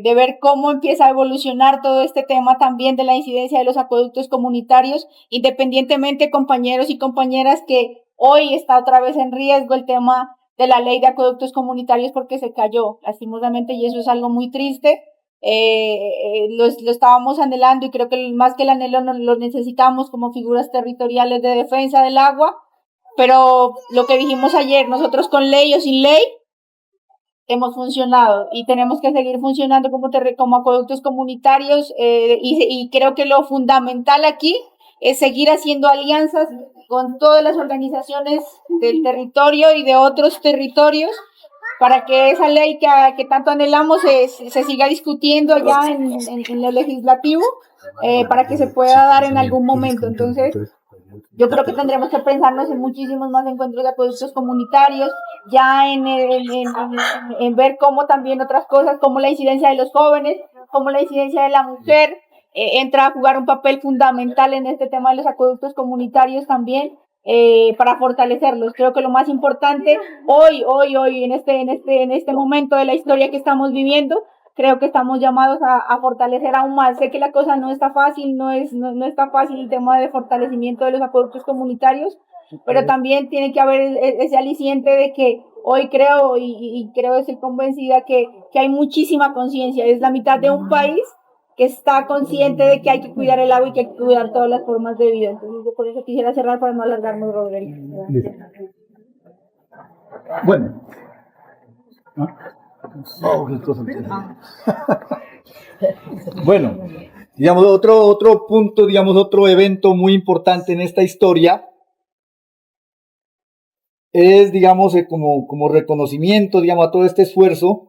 ver cómo empieza a evolucionar todo este tema también de la incidencia de los acueductos comunitarios, independientemente, compañeros y compañeras, que hoy está otra vez en riesgo el tema de la ley de acueductos comunitarios porque se cayó, lastimosamente, y eso es algo muy triste. Lo estábamos anhelando y creo que más que el anhelo lo necesitamos como figuras territoriales de defensa del agua, pero lo que dijimos ayer, nosotros con ley o sin ley, hemos funcionado y tenemos que seguir funcionando como acueductos comunitarios y creo que lo fundamental aquí es seguir haciendo alianzas con todas las organizaciones del territorio y de otros territorios para que esa ley que tanto anhelamos se siga discutiendo allá en lo legislativo para que se pueda dar en algún momento. Entonces, yo creo que tendremos que pensarnos en muchísimos más encuentros de acueductos comunitarios, ya en ver cómo también otras cosas, como la incidencia de los jóvenes, como la incidencia de la mujer, entra a jugar un papel fundamental en este tema de los acueductos comunitarios también, para fortalecerlos. Creo que lo más importante hoy, en este momento de la historia que estamos viviendo, creo que estamos llamados a fortalecer aún más. Sé que la cosa no está fácil, no está fácil el tema de fortalecimiento de los acueductos comunitarios, pero también tiene que haber ese aliciente de que hoy creo y creo, estoy convencida que hay muchísima conciencia. Es la mitad de un país que está consciente de que hay que cuidar el agua y que hay que cuidar todas las formas de vida. Entonces yo por eso quisiera cerrar para no alargarnos, Rodrigo. Bueno. Bueno, digamos, otro punto, digamos, otro evento muy importante en esta historia es, digamos, como reconocimiento, digamos, a todo este esfuerzo,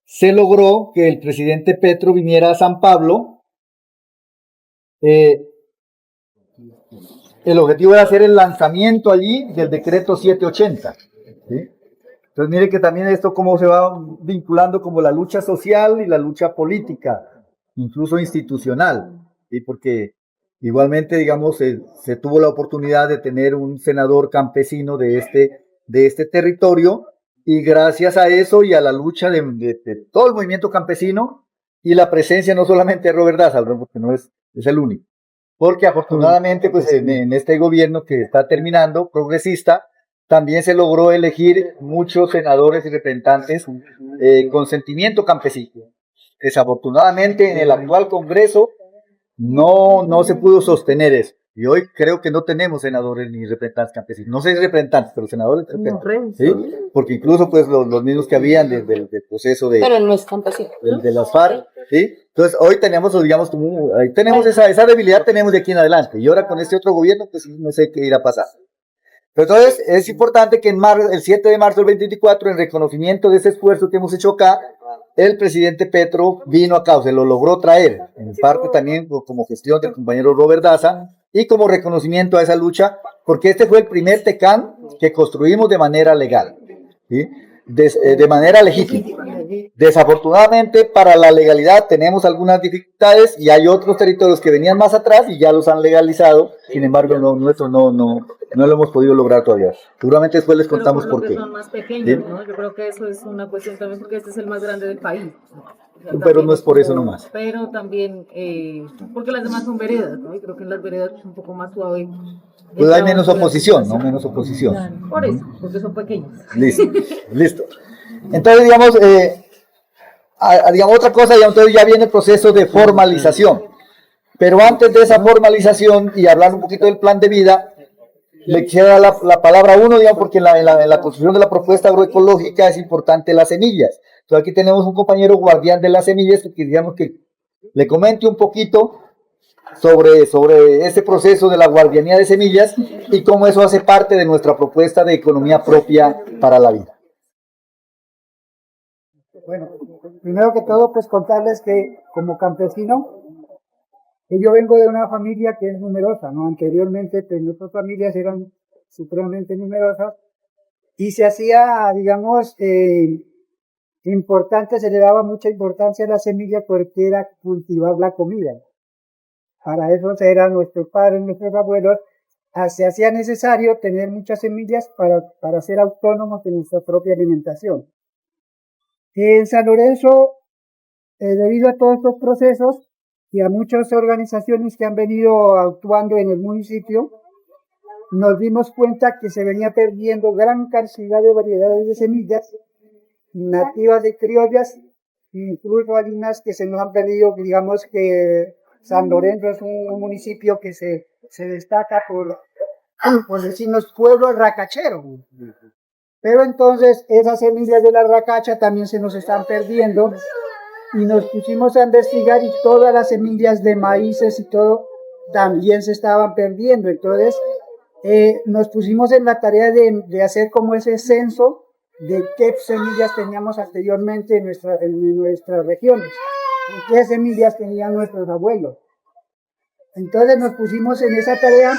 se logró que el presidente Petro viniera a San Pablo. El objetivo era hacer el lanzamiento allí del decreto 780, ¿sí? Entonces mire que también esto cómo se va vinculando como la lucha social y la lucha política, incluso institucional, ¿sí? Porque igualmente, digamos, se tuvo la oportunidad de tener un senador campesino de este territorio, y gracias a eso y a la lucha de todo el movimiento campesino y la presencia no solamente de Robert Daza, ¿no? Porque no es el único, porque afortunadamente pues en este gobierno que está terminando, progresista, también se logró elegir muchos senadores y representantes con sentimiento campesino. Desafortunadamente en el actual Congreso no se pudo sostener eso. Y hoy creo que no tenemos senadores ni representantes campesinos. No sé si representantes, pero senadores, ¿sí? Porque incluso pues los mismos que habían del proceso Pero no es campesino. de las FARC, ¿sí? Entonces hoy tenemos, digamos, ahí tenemos esa debilidad, tenemos de aquí en adelante. Y ahora con este otro gobierno, pues no sé qué irá a pasar. Pero entonces es importante que el 7 de marzo del 2024, en reconocimiento de ese esfuerzo que hemos hecho acá, el presidente Petro vino acá, o se lo logró traer, en parte también como gestión del compañero Robert Daza, y como reconocimiento a esa lucha, porque este fue el primer TECAN que construimos de manera legal, ¿sí? De manera legítima. Desafortunadamente, para la legalidad tenemos algunas dificultades y hay otros territorios que venían más atrás y ya los han legalizado. Sin embargo, nuestro no lo hemos podido lograr todavía. Seguramente después les contamos por qué. Son más pequeños, ¿no? Yo creo que eso es una cuestión también porque este es el más grande del país. O sea, pero no es por eso nomás. Pero también porque las demás son veredas, ¿no? Y creo que en las veredas es un poco más suave. Pues hay menos oposición, ¿no? Menos oposición. Por eso, porque son pequeños. Listo. Entonces, digamos, digamos otra cosa, y entonces ya viene el proceso de formalización. Pero antes de esa formalización y hablar un poquito del plan de vida, le queda la palabra a uno, digamos, porque en la construcción de la propuesta agroecológica es importante las semillas. Entonces aquí tenemos un compañero guardián de las semillas que digamos que le comente un poquito sobre este proceso de la guardianía de semillas y cómo eso hace parte de nuestra propuesta de economía propia para la vida. Bueno, primero que todo, pues contarles que como campesino, Yo vengo de una familia que es numerosa, ¿no? Anteriormente, pues, nuestras familias eran supremamente numerosas y se hacía, digamos, importante, se le daba mucha importancia a la semilla porque era cultivar la comida. Para eso eran nuestros padres, nuestros abuelos, se hacía necesario tener muchas semillas para ser autónomos de nuestra propia alimentación. En San Lorenzo, debido a todos estos procesos y a muchas organizaciones que han venido actuando en el municipio, nos dimos cuenta que se venía perdiendo gran cantidad de variedades de semillas nativas de criollas, incluso hay unas que se nos han perdido. Digamos que San Lorenzo es un municipio que se destaca por decirnos pueblo racachero. Pero entonces esas semillas de la racacha también se nos están perdiendo y nos pusimos a investigar y todas las semillas de maíces y todo también se estaban perdiendo. Entonces nos pusimos en la tarea de hacer como ese censo de qué semillas teníamos anteriormente en nuestras regiones, y qué semillas tenían nuestros abuelos. Entonces nos pusimos en esa tarea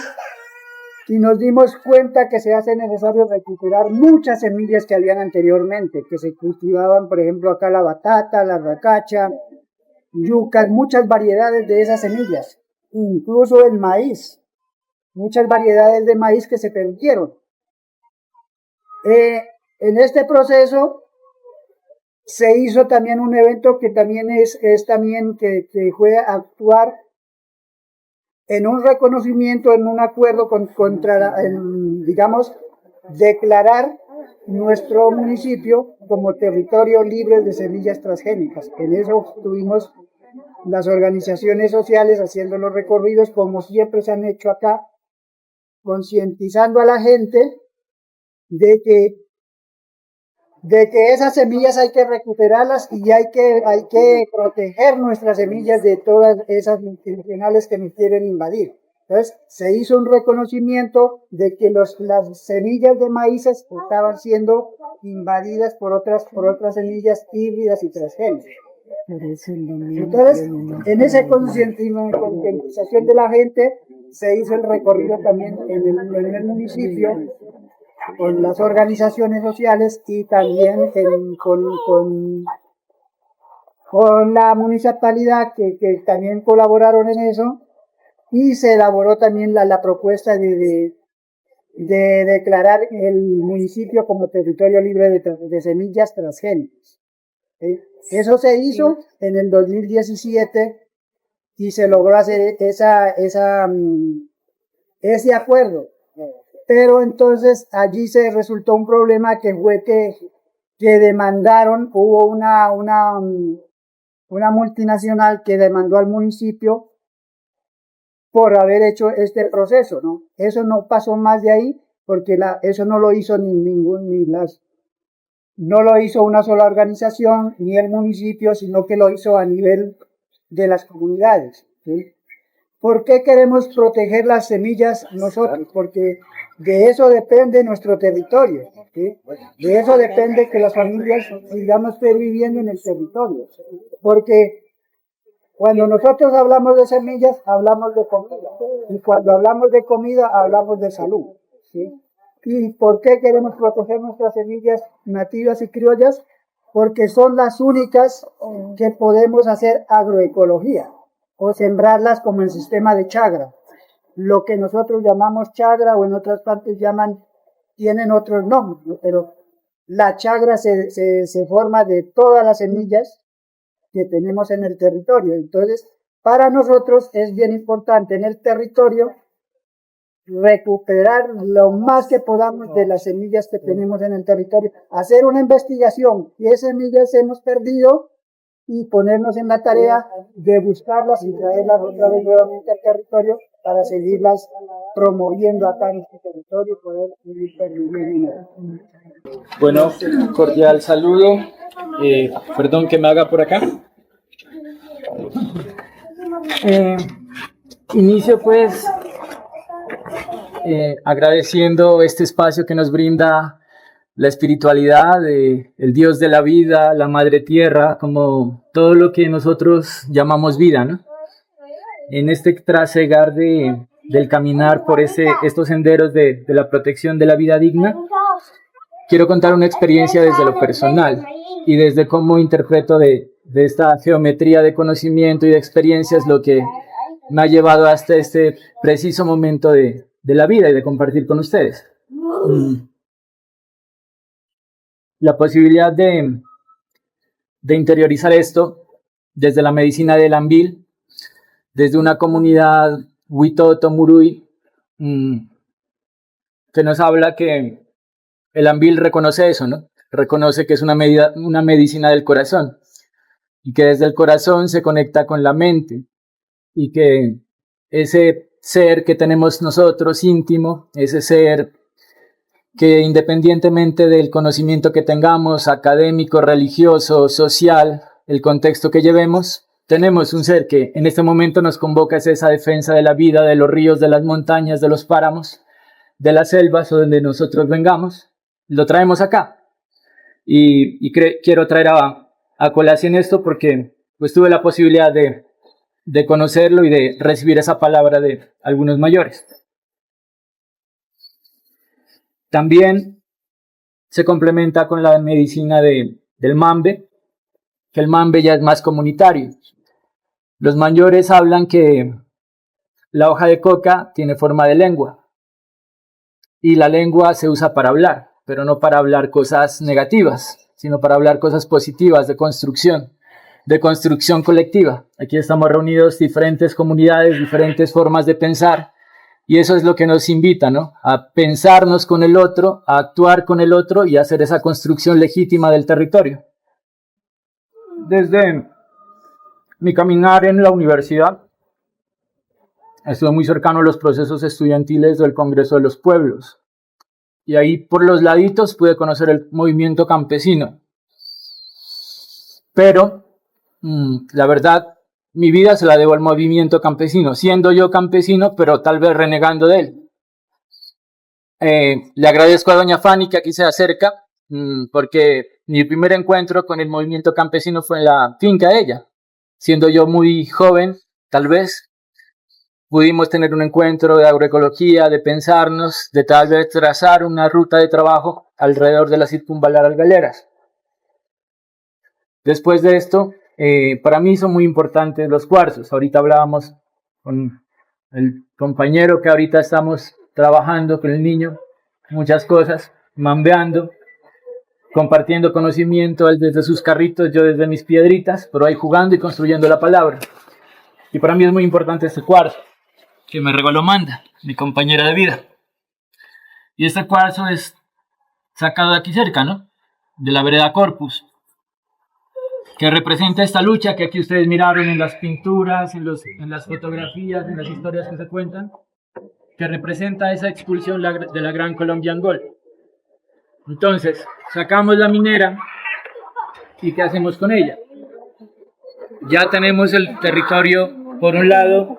y nos dimos cuenta que se hace necesario recuperar muchas semillas que habían anteriormente, que se cultivaban, por ejemplo, acá la batata, la racacha, yucas, muchas variedades de esas semillas, incluso el maíz, muchas variedades de maíz que se perdieron. En este proceso se hizo también un evento que también es también que fue actuar en un reconocimiento, en un acuerdo digamos, declarar nuestro municipio como territorio libre de semillas transgénicas. En eso tuvimos las organizaciones sociales haciendo los recorridos, como siempre se han hecho acá, concientizando a la gente de que esas semillas hay que recuperarlas y hay que proteger nuestras semillas de todas esas multinacionales que nos quieren invadir. Entonces, se hizo un reconocimiento de que las semillas de maíz estaban siendo invadidas por otras semillas híbridas y transgénicas. Entonces, en esa concientización de la gente, se hizo el recorrido también en el municipio, con las organizaciones sociales y también con la municipalidad que también colaboraron en eso, y se elaboró también la propuesta de declarar el municipio como territorio libre de semillas transgénicas. Eso se hizo en el 2017 y se logró hacer ese acuerdo. Pero entonces allí se resultó un problema que fue que demandaron, hubo una multinacional que demandó al municipio por haber hecho este proceso, ¿no? Eso no pasó más de ahí, porque eso no lo hizo no lo hizo una sola organización, ni el municipio, sino que lo hizo a nivel de las comunidades, ¿sí? ¿Por qué queremos proteger las semillas nosotros? Porque de eso depende nuestro territorio, ¿sí? De eso depende que las familias sigamos viviendo en el territorio. Porque cuando nosotros hablamos de semillas, hablamos de comida. Y cuando hablamos de comida, hablamos de salud, ¿sí? ¿Y por qué queremos proteger nuestras semillas nativas y criollas? Porque son las únicas que podemos hacer agroecología, o sembrarlas como el sistema de chagra. Lo que nosotros llamamos chagra, o en otras partes tienen otros nombres, ¿no? Pero la chagra se forma de todas las semillas que tenemos en el territorio. Entonces, para nosotros es bien importante en el territorio recuperar lo más que podamos de las semillas que tenemos en el territorio, hacer una investigación, qué semillas hemos perdido, y ponernos en la tarea de buscarlas y traerlas otra vez nuevamente al territorio para seguirlas promoviendo acá en este territorio y poder vivir dinero. Bueno, cordial saludo. Perdón que me haga por acá. Inicio pues agradeciendo este espacio que nos brinda la espiritualidad, el Dios de la vida, la Madre Tierra, como todo lo que nosotros llamamos vida, ¿no? en este trasegar del caminar por estos senderos de la protección de la vida digna, quiero contar una experiencia desde lo personal y desde cómo interpreto de esta geometría de conocimiento y de experiencias lo que me ha llevado hasta este preciso momento de la vida y de compartir con ustedes. La posibilidad de interiorizar esto desde la medicina del Ambil, desde una comunidad Huitoto Murui, que nos habla que el Ambil reconoce eso, ¿no? Reconoce que es una medicina del corazón y que desde el corazón se conecta con la mente y que ese ser que tenemos nosotros íntimo, ese ser que independientemente del conocimiento que tengamos, académico, religioso, social, el contexto que llevemos, tenemos un ser que en este momento nos convoca a esa defensa de la vida, de los ríos, de las montañas, de los páramos, de las selvas o donde nosotros vengamos, lo traemos acá. Y quiero traer a colación esto porque pues tuve la posibilidad de conocerlo y de recibir esa palabra de algunos mayores. También se complementa con la medicina del Mambe, que el Mambe ya es más comunitario. Los mayores hablan que la hoja de coca tiene forma de lengua y la lengua se usa para hablar, pero no para hablar cosas negativas, sino para hablar cosas positivas de construcción colectiva. Aquí estamos reunidos diferentes comunidades, diferentes formas de pensar, y eso es lo que nos invita, ¿no? A pensarnos con el otro, a actuar con el otro y a hacer esa construcción legítima del territorio. Desde mi caminar en la universidad, estuve muy cercano a los procesos estudiantiles del Congreso de los Pueblos, y ahí por los laditos pude conocer el movimiento campesino. Pero, la verdad, mi vida se la debo al movimiento campesino, siendo yo campesino, pero tal vez renegando de él. Le agradezco a doña Fanny que aquí se acerca, porque mi primer encuentro con el movimiento campesino fue en la finca de ella. Siendo yo muy joven, tal vez, pudimos tener un encuentro de agroecología, de pensarnos, de tal vez trazar una ruta de trabajo alrededor de las circunvalar galeras. Después de esto, para mí son muy importantes los cuarzos. Ahorita hablábamos con el compañero que ahorita estamos trabajando con el niño, muchas cosas, mambeando, compartiendo conocimiento, él desde sus carritos, yo desde mis piedritas, pero ahí jugando y construyendo la palabra. Y para mí es muy importante este cuarzo que me regaló Manda, mi compañera de vida. Y este cuarzo es sacado de aquí cerca, ¿no? De la vereda Corpus, que representa esta lucha que aquí ustedes miraron en las pinturas, en las fotografías, en las historias que se cuentan, que representa esa expulsión de la Gran Colombian Gold. Entonces, sacamos la minera y ¿qué hacemos con ella? Ya tenemos el territorio, por un lado,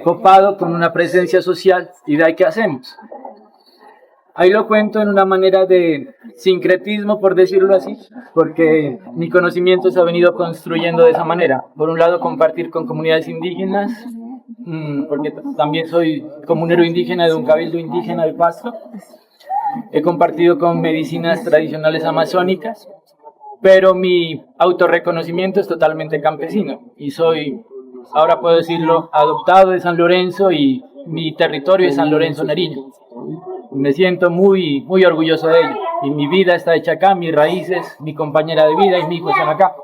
copado con una presencia social, y de ahí ¿qué hacemos? Ahí lo cuento en una manera de sincretismo, por decirlo así, porque mi conocimiento se ha venido construyendo de esa manera. Por un lado, compartir con comunidades indígenas, porque también soy comunero indígena de un cabildo indígena del Pasto. He compartido con medicinas tradicionales amazónicas, pero mi autorreconocimiento es totalmente campesino y soy, ahora puedo decirlo, adoptado de San Lorenzo y mi territorio es San Lorenzo, Nariño. Me siento muy, muy orgulloso de ello y mi vida está hecha acá, mis raíces, mi compañera de vida y mi hijo están acá.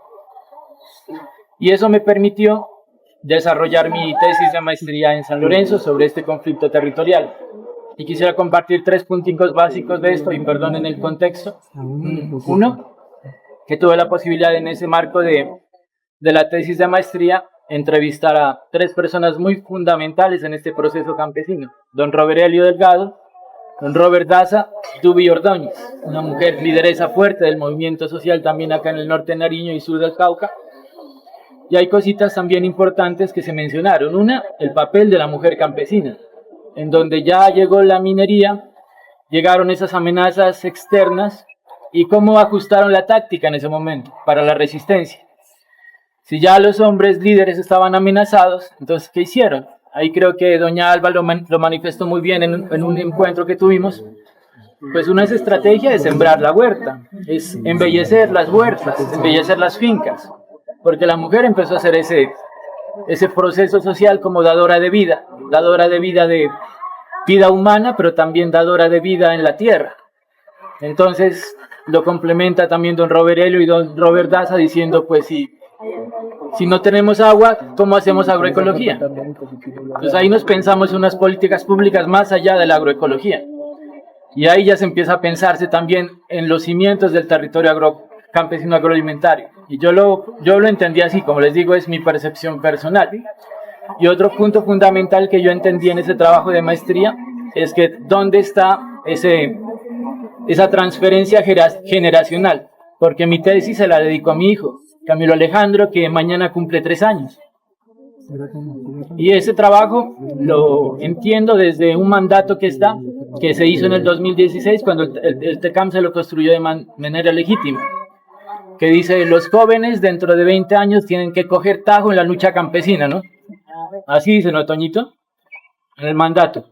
Y eso me permitió desarrollar mi tesis de maestría en San Lorenzo sobre este conflicto territorial. Y quisiera compartir 3 puntos básicos de esto, y perdonen el contexto. Uno, que tuve la posibilidad en ese marco de la tesis de maestría entrevistar a 3 personas muy fundamentales en este proceso campesino. Don Roberelio Delgado, don Robert Daza, Dubi Ordóñez, una mujer lideresa fuerte del movimiento social también acá en el norte de Nariño y sur del Cauca. Y hay cositas también importantes que se mencionaron. Una, el papel de la mujer campesina, en donde ya llegó la minería, llegaron esas amenazas externas y cómo ajustaron la táctica en ese momento para la resistencia. Si ya los hombres líderes estaban amenazados, entonces, ¿qué hicieron? Ahí creo que doña Alba lo manifestó muy bien en un encuentro que tuvimos. Pues una estrategia es sembrar la huerta, es embellecer las huertas, embellecer las fincas, porque la mujer empezó a hacer ese proceso social como dadora de vida de vida humana, pero también dadora de vida en la tierra. Entonces lo complementa también don Roberelio y don Robert Daza diciendo, pues si no tenemos agua, ¿cómo hacemos agroecología? Entonces ahí nos pensamos unas políticas públicas más allá de la agroecología. Y ahí ya se empieza a pensarse también en los cimientos del territorio campesino agroalimentario. Y yo lo entendí así, como les digo, es mi percepción personal. Y otro punto fundamental que yo entendí en ese trabajo de maestría es que dónde está esa transferencia generacional, porque mi tesis se la dedico a mi hijo, Camilo Alejandro, que mañana cumple 3 años. Y ese trabajo lo entiendo desde un mandato que se hizo en el 2016, cuando el TECAM se lo construyó de manera legítima, que dice, los jóvenes dentro de 20 años tienen que coger tajo en la lucha campesina, ¿no? Así dice, ¿no, Toñito? En el mandato.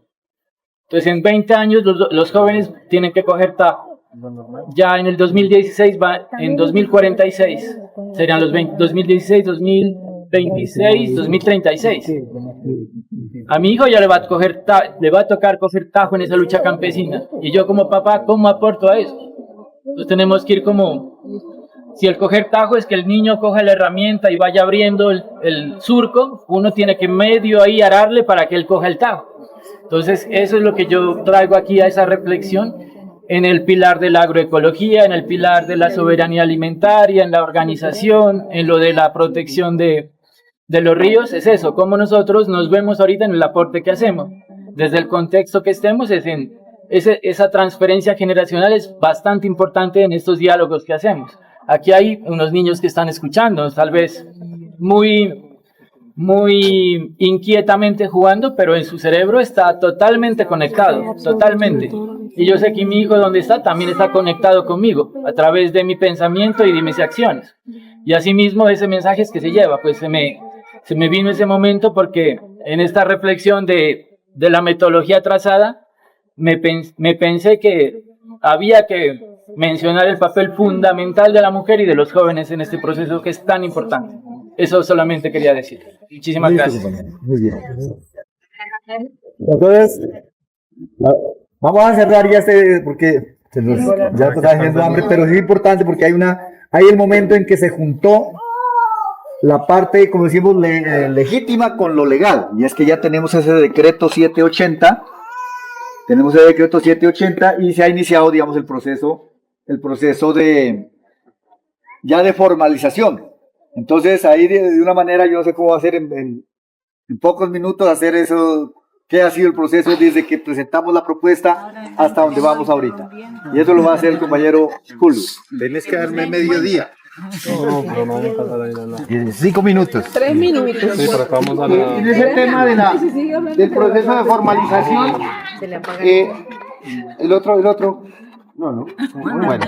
Entonces, en 20 años los jóvenes tienen que coger tajo. Ya en el 2016, en 2046, serían los 2016, 2026, 2036. A mi hijo ya le va a tocar coger tajo en esa lucha campesina. Y yo como papá, ¿cómo aporto a eso? Entonces tenemos que ir si el coger tajo es que el niño coja la herramienta y vaya abriendo el surco, uno tiene que medio ahí ararle para que él coja el tajo. Entonces eso es lo que yo traigo aquí a esa reflexión en el pilar de la agroecología, en el pilar de la soberanía alimentaria, en la organización, en lo de la protección de los ríos. Es eso, cómo nosotros nos vemos ahorita en el aporte que hacemos. Desde el contexto que estemos, esa transferencia generacional es bastante importante en estos diálogos que hacemos. Aquí hay unos niños que están escuchando, tal vez muy inquietamente jugando, pero en su cerebro está totalmente conectado, totalmente. Y yo sé que mi hijo donde está también está conectado conmigo a través de mi pensamiento y de mis acciones. Y asimismo ese mensaje es que se lleva, pues se me vino ese momento porque en esta reflexión de la metodología trazada me pensé que había que mencionar el papel fundamental de la mujer y de los jóvenes en este proceso que es tan importante. Eso solamente quería decir. Muchísimas gracias. Muy bien. Entonces, vamos a cerrar ya porque ya está haciendo hambre, pero es importante porque hay el momento en que se juntó la parte, como decimos, legítima con lo legal, y es que ya tenemos ese decreto 780, y se ha iniciado, digamos, el proceso de formalización. Entonces ahí de una manera yo no sé cómo va a hacer en pocos minutos hacer eso, qué ha sido el proceso desde que presentamos la propuesta hasta donde vamos ahorita. Y eso lo va a hacer el compañero Julio. Tenés que darme mediodía. No. 5 minutos. 3 minutos. Sí, pero vamos a en ese tema del proceso de formalización, el otro. No. Bueno.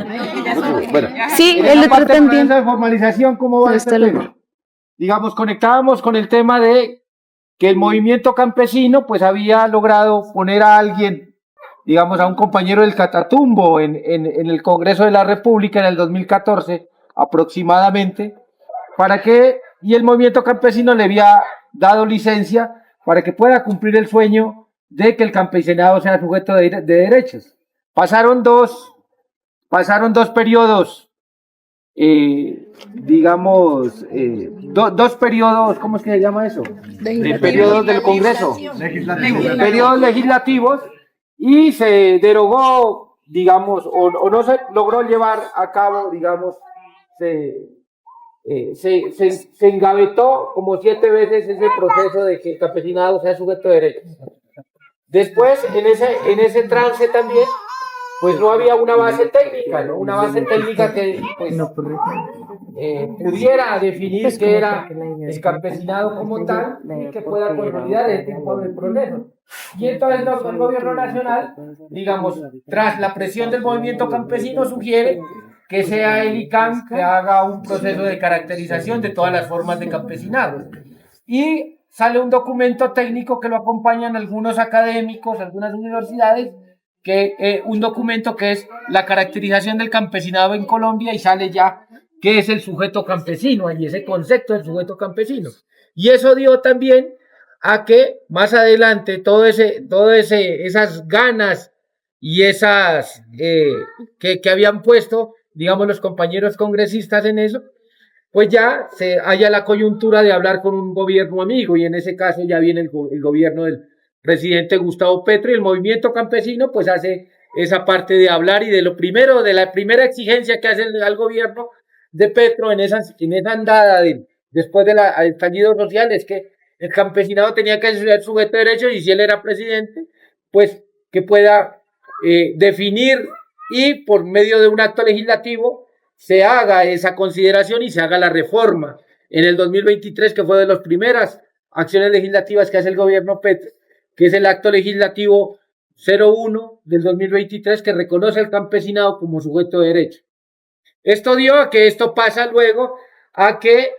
Sí, En el esa otro parte del también. proceso de formalización, ¿cómo va este Hasta tema? luego. Digamos, conectábamos con el tema de que el movimiento campesino pues había logrado poner a alguien, digamos, a un compañero del Catatumbo en el Congreso de la República en el 2014 aproximadamente, y el movimiento campesino le había dado licencia para que pueda cumplir el sueño de que el campesinado sea sujeto de derechos. Pasaron dos periodos, dos periodos, ¿cómo es que se llama eso? Periodos del Congreso, periodos legislativos, y se derogó, digamos, o no se logró llevar a cabo, digamos, se engavetó como 7 veces ese proceso de que el campesinado sea sujeto de derechos. Después, en ese trance también, pues no había una base técnica, ¿no? Una base técnica que pues, pudiera definir qué era el campesinado como tal y que pueda consolidar el tipo de progreso. Y entonces el gobierno nacional, digamos, tras la presión del movimiento campesino, sugiere que sea el ICAM que haga un proceso de caracterización de todas las formas de campesinado. Y sale un documento técnico que lo acompañan algunos académicos, algunas universidades, un documento que es la caracterización del campesinado en Colombia, y sale ya qué es el sujeto campesino y ese concepto del sujeto campesino. Y eso dio también a que más adelante esas ganas y esas que habían puesto, digamos, los compañeros congresistas en eso, pues ya se haya la coyuntura de hablar con un gobierno amigo, y en ese caso ya viene el gobierno del presidente Gustavo Petro, y el movimiento campesino pues hace esa parte de hablar, y de la primera exigencia que hacen al gobierno de Petro en esa andada después del estallido social, es que el campesinado tenía que ser sujeto de derechos, y si él era presidente, pues que pueda definir, y por medio de un acto legislativo se haga esa consideración y se haga la reforma en el 2023, que fue de las primeras acciones legislativas que hace el gobierno Petro, que es el acto legislativo 01 del 2023, que reconoce al campesinado como sujeto de derecho. Esto dio a que esto pasa luego a que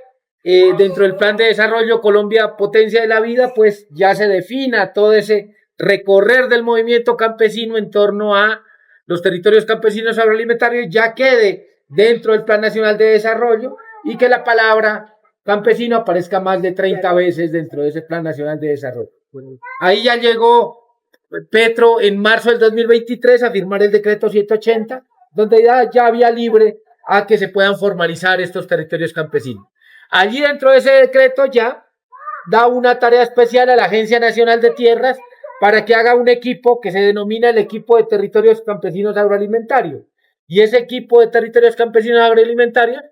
dentro del Plan de Desarrollo Colombia Potencia de la Vida, pues ya se defina todo ese recorrer del movimiento campesino en torno a los territorios campesinos agroalimentarios, ya quede dentro del Plan Nacional de Desarrollo, y que la palabra campesino aparezca más de 30 veces dentro de ese Plan Nacional de Desarrollo. Ahí ya llegó Petro en marzo del 2023 a firmar el decreto 780, donde ya había libre a que se puedan formalizar estos territorios campesinos. Allí dentro de ese decreto ya da una tarea especial a la Agencia Nacional de Tierras para que haga un equipo que se denomina el equipo de territorios campesinos agroalimentarios. Y ese equipo de territorios campesinos agroalimentarios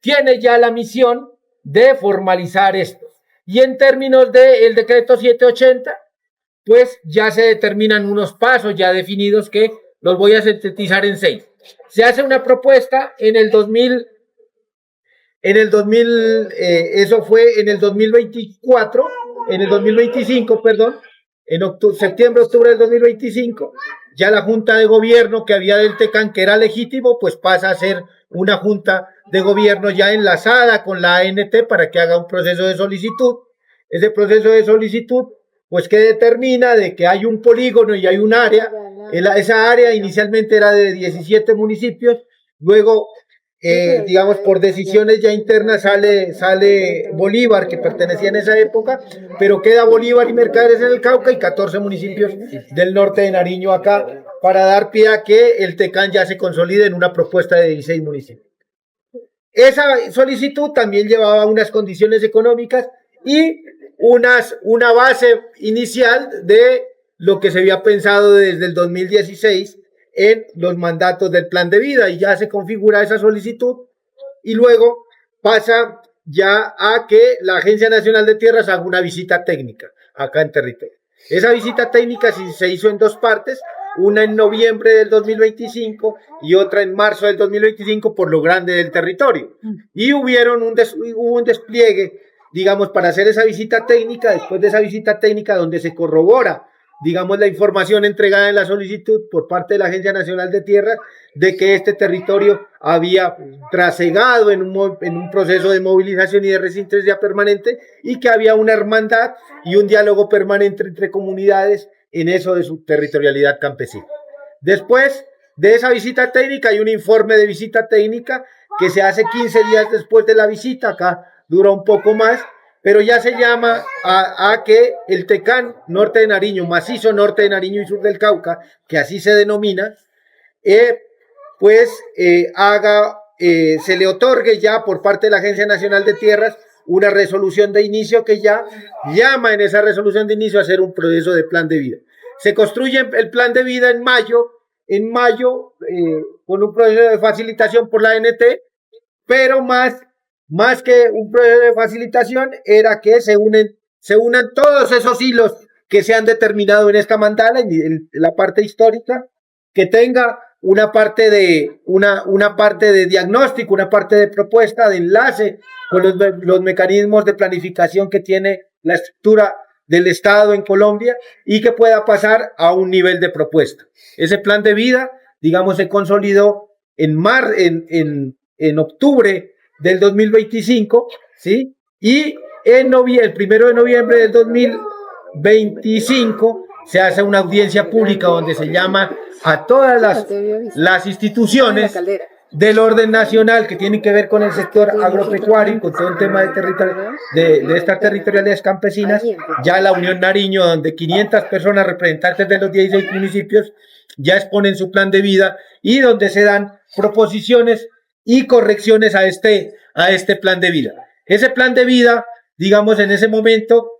tiene ya la misión de formalizar esto. Y en términos del decreto 780, pues ya se determinan unos pasos ya definidos que los voy a sintetizar en 6. Se hace una propuesta en el 2024, en el 2025, perdón, en septiembre, octubre del 2025, ya la Junta de Gobierno que había del TECAN, que era legítimo, pues pasa a ser una Junta de Gobierno ya enlazada con la ANT para que haga un proceso de solicitud. Ese proceso de solicitud, pues que determina de que hay un polígono y hay un área. Esa área inicialmente era de 17 municipios, luego, digamos, por decisiones ya internas sale Bolívar, que pertenecía en esa época, pero queda Bolívar y Mercaderes en el Cauca y 14 municipios del norte de Nariño acá, para dar pie a que el TECAN ya se consolide en una propuesta de 16 municipios. Esa solicitud también llevaba unas condiciones económicas y una base inicial de lo que se había pensado desde el 2016 en los mandatos del plan de vida, y ya se configura esa solicitud, y luego pasa ya a que la Agencia Nacional de Tierras haga una visita técnica acá en territorio. Esa visita técnica se hizo en dos partes, una en noviembre del 2025 y otra en marzo del 2025 por lo grande del territorio. Y hubo un despliegue, digamos, para hacer esa visita técnica. Después de esa visita técnica, donde se corrobora, digamos, la información entregada en la solicitud por parte de la Agencia Nacional de Tierras de que este territorio había trasegado en un proceso de movilización y de resistencia permanente, y que había una hermandad y un diálogo permanente entre comunidades en eso de su territorialidad campesina. Después de esa visita técnica hay un informe de visita técnica que se hace 15 días después de la visita. Acá dura un poco más, pero ya se llama a que el TECAN Norte de Nariño, Macizo Norte de Nariño y Sur del Cauca, que así se denomina, se le otorgue ya por parte de la Agencia Nacional de Tierras una resolución de inicio, que ya llama en esa resolución de inicio a hacer un proceso de plan de vida. Se construye el plan de vida en mayo, con un proceso de facilitación por la ANT, pero más que un proceso de facilitación era que se unan todos esos hilos que se han determinado en esta mandala, en la parte histórica, que tenga una parte de diagnóstico, una parte de propuesta, de enlace con los mecanismos de planificación que tiene la estructura del Estado en Colombia, y que pueda pasar a un nivel de propuesta. Ese plan de vida, digamos, se consolidó en octubre del 2025, ¿sí? Y el 1 de noviembre del 2025 se hace una audiencia pública donde se llama a todas las instituciones del orden nacional que tienen que ver con el sector agropecuario y con todo el tema de estas territorialidades campesinas, ya la Unión Nariño, donde 500 personas representantes de los 16 municipios ya exponen su plan de vida y donde se dan proposiciones y correcciones a este plan de vida. Ese plan de vida, digamos, en ese momento,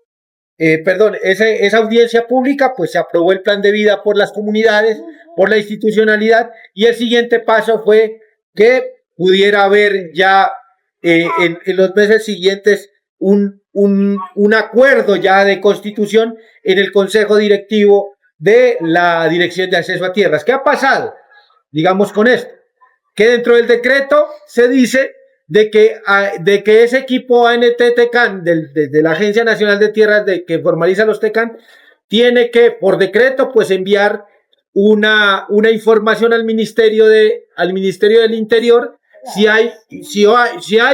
esa audiencia pública, pues se aprobó el plan de vida por las comunidades, por la institucionalidad, y el siguiente paso fue que pudiera haber ya en los meses siguientes un acuerdo ya de constitución en el Consejo Directivo de la Dirección de Acceso a Tierras. ¿Qué ha pasado, digamos, con esto? Que dentro del decreto se dice de que ese equipo ANT-TECAN, de la Agencia Nacional de Tierras que formaliza los TECAN, tiene que, por decreto, pues enviar una información al Ministerio del Interior si hay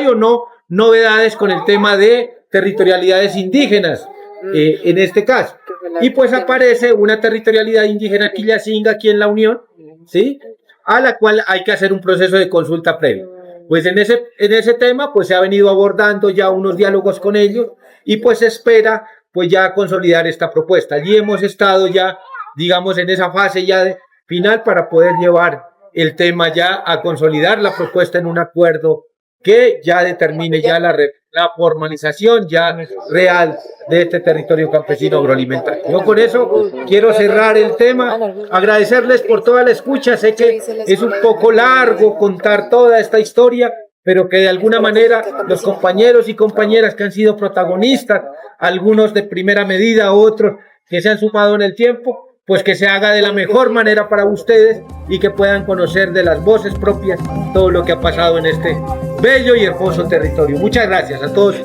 o no novedades con el tema de territorialidades indígenas, en este caso. Y pues aparece una territorialidad indígena quillacinga aquí en la Unión, ¿sí? A la cual hay que hacer un proceso de consulta previo. Pues en ese tema pues se ha venido abordando ya unos diálogos con ellos y pues se espera pues ya consolidar esta propuesta. Allí hemos estado ya, digamos, en esa fase ya final para poder llevar el tema ya a consolidar la propuesta en un acuerdo que ya determine ya la formalización ya real de este territorio campesino agroalimentario. Yo con eso quiero cerrar el tema, agradecerles por toda la escucha. Sé que es un poco largo contar toda esta historia, pero que de alguna manera los compañeros y compañeras que han sido protagonistas, algunos de primera medida, otros que se han sumado en el tiempo, pues que se haga de la mejor manera para ustedes y que puedan conocer de las voces propias todo lo que ha pasado en este bello y hermoso territorio. Muchas gracias a todos.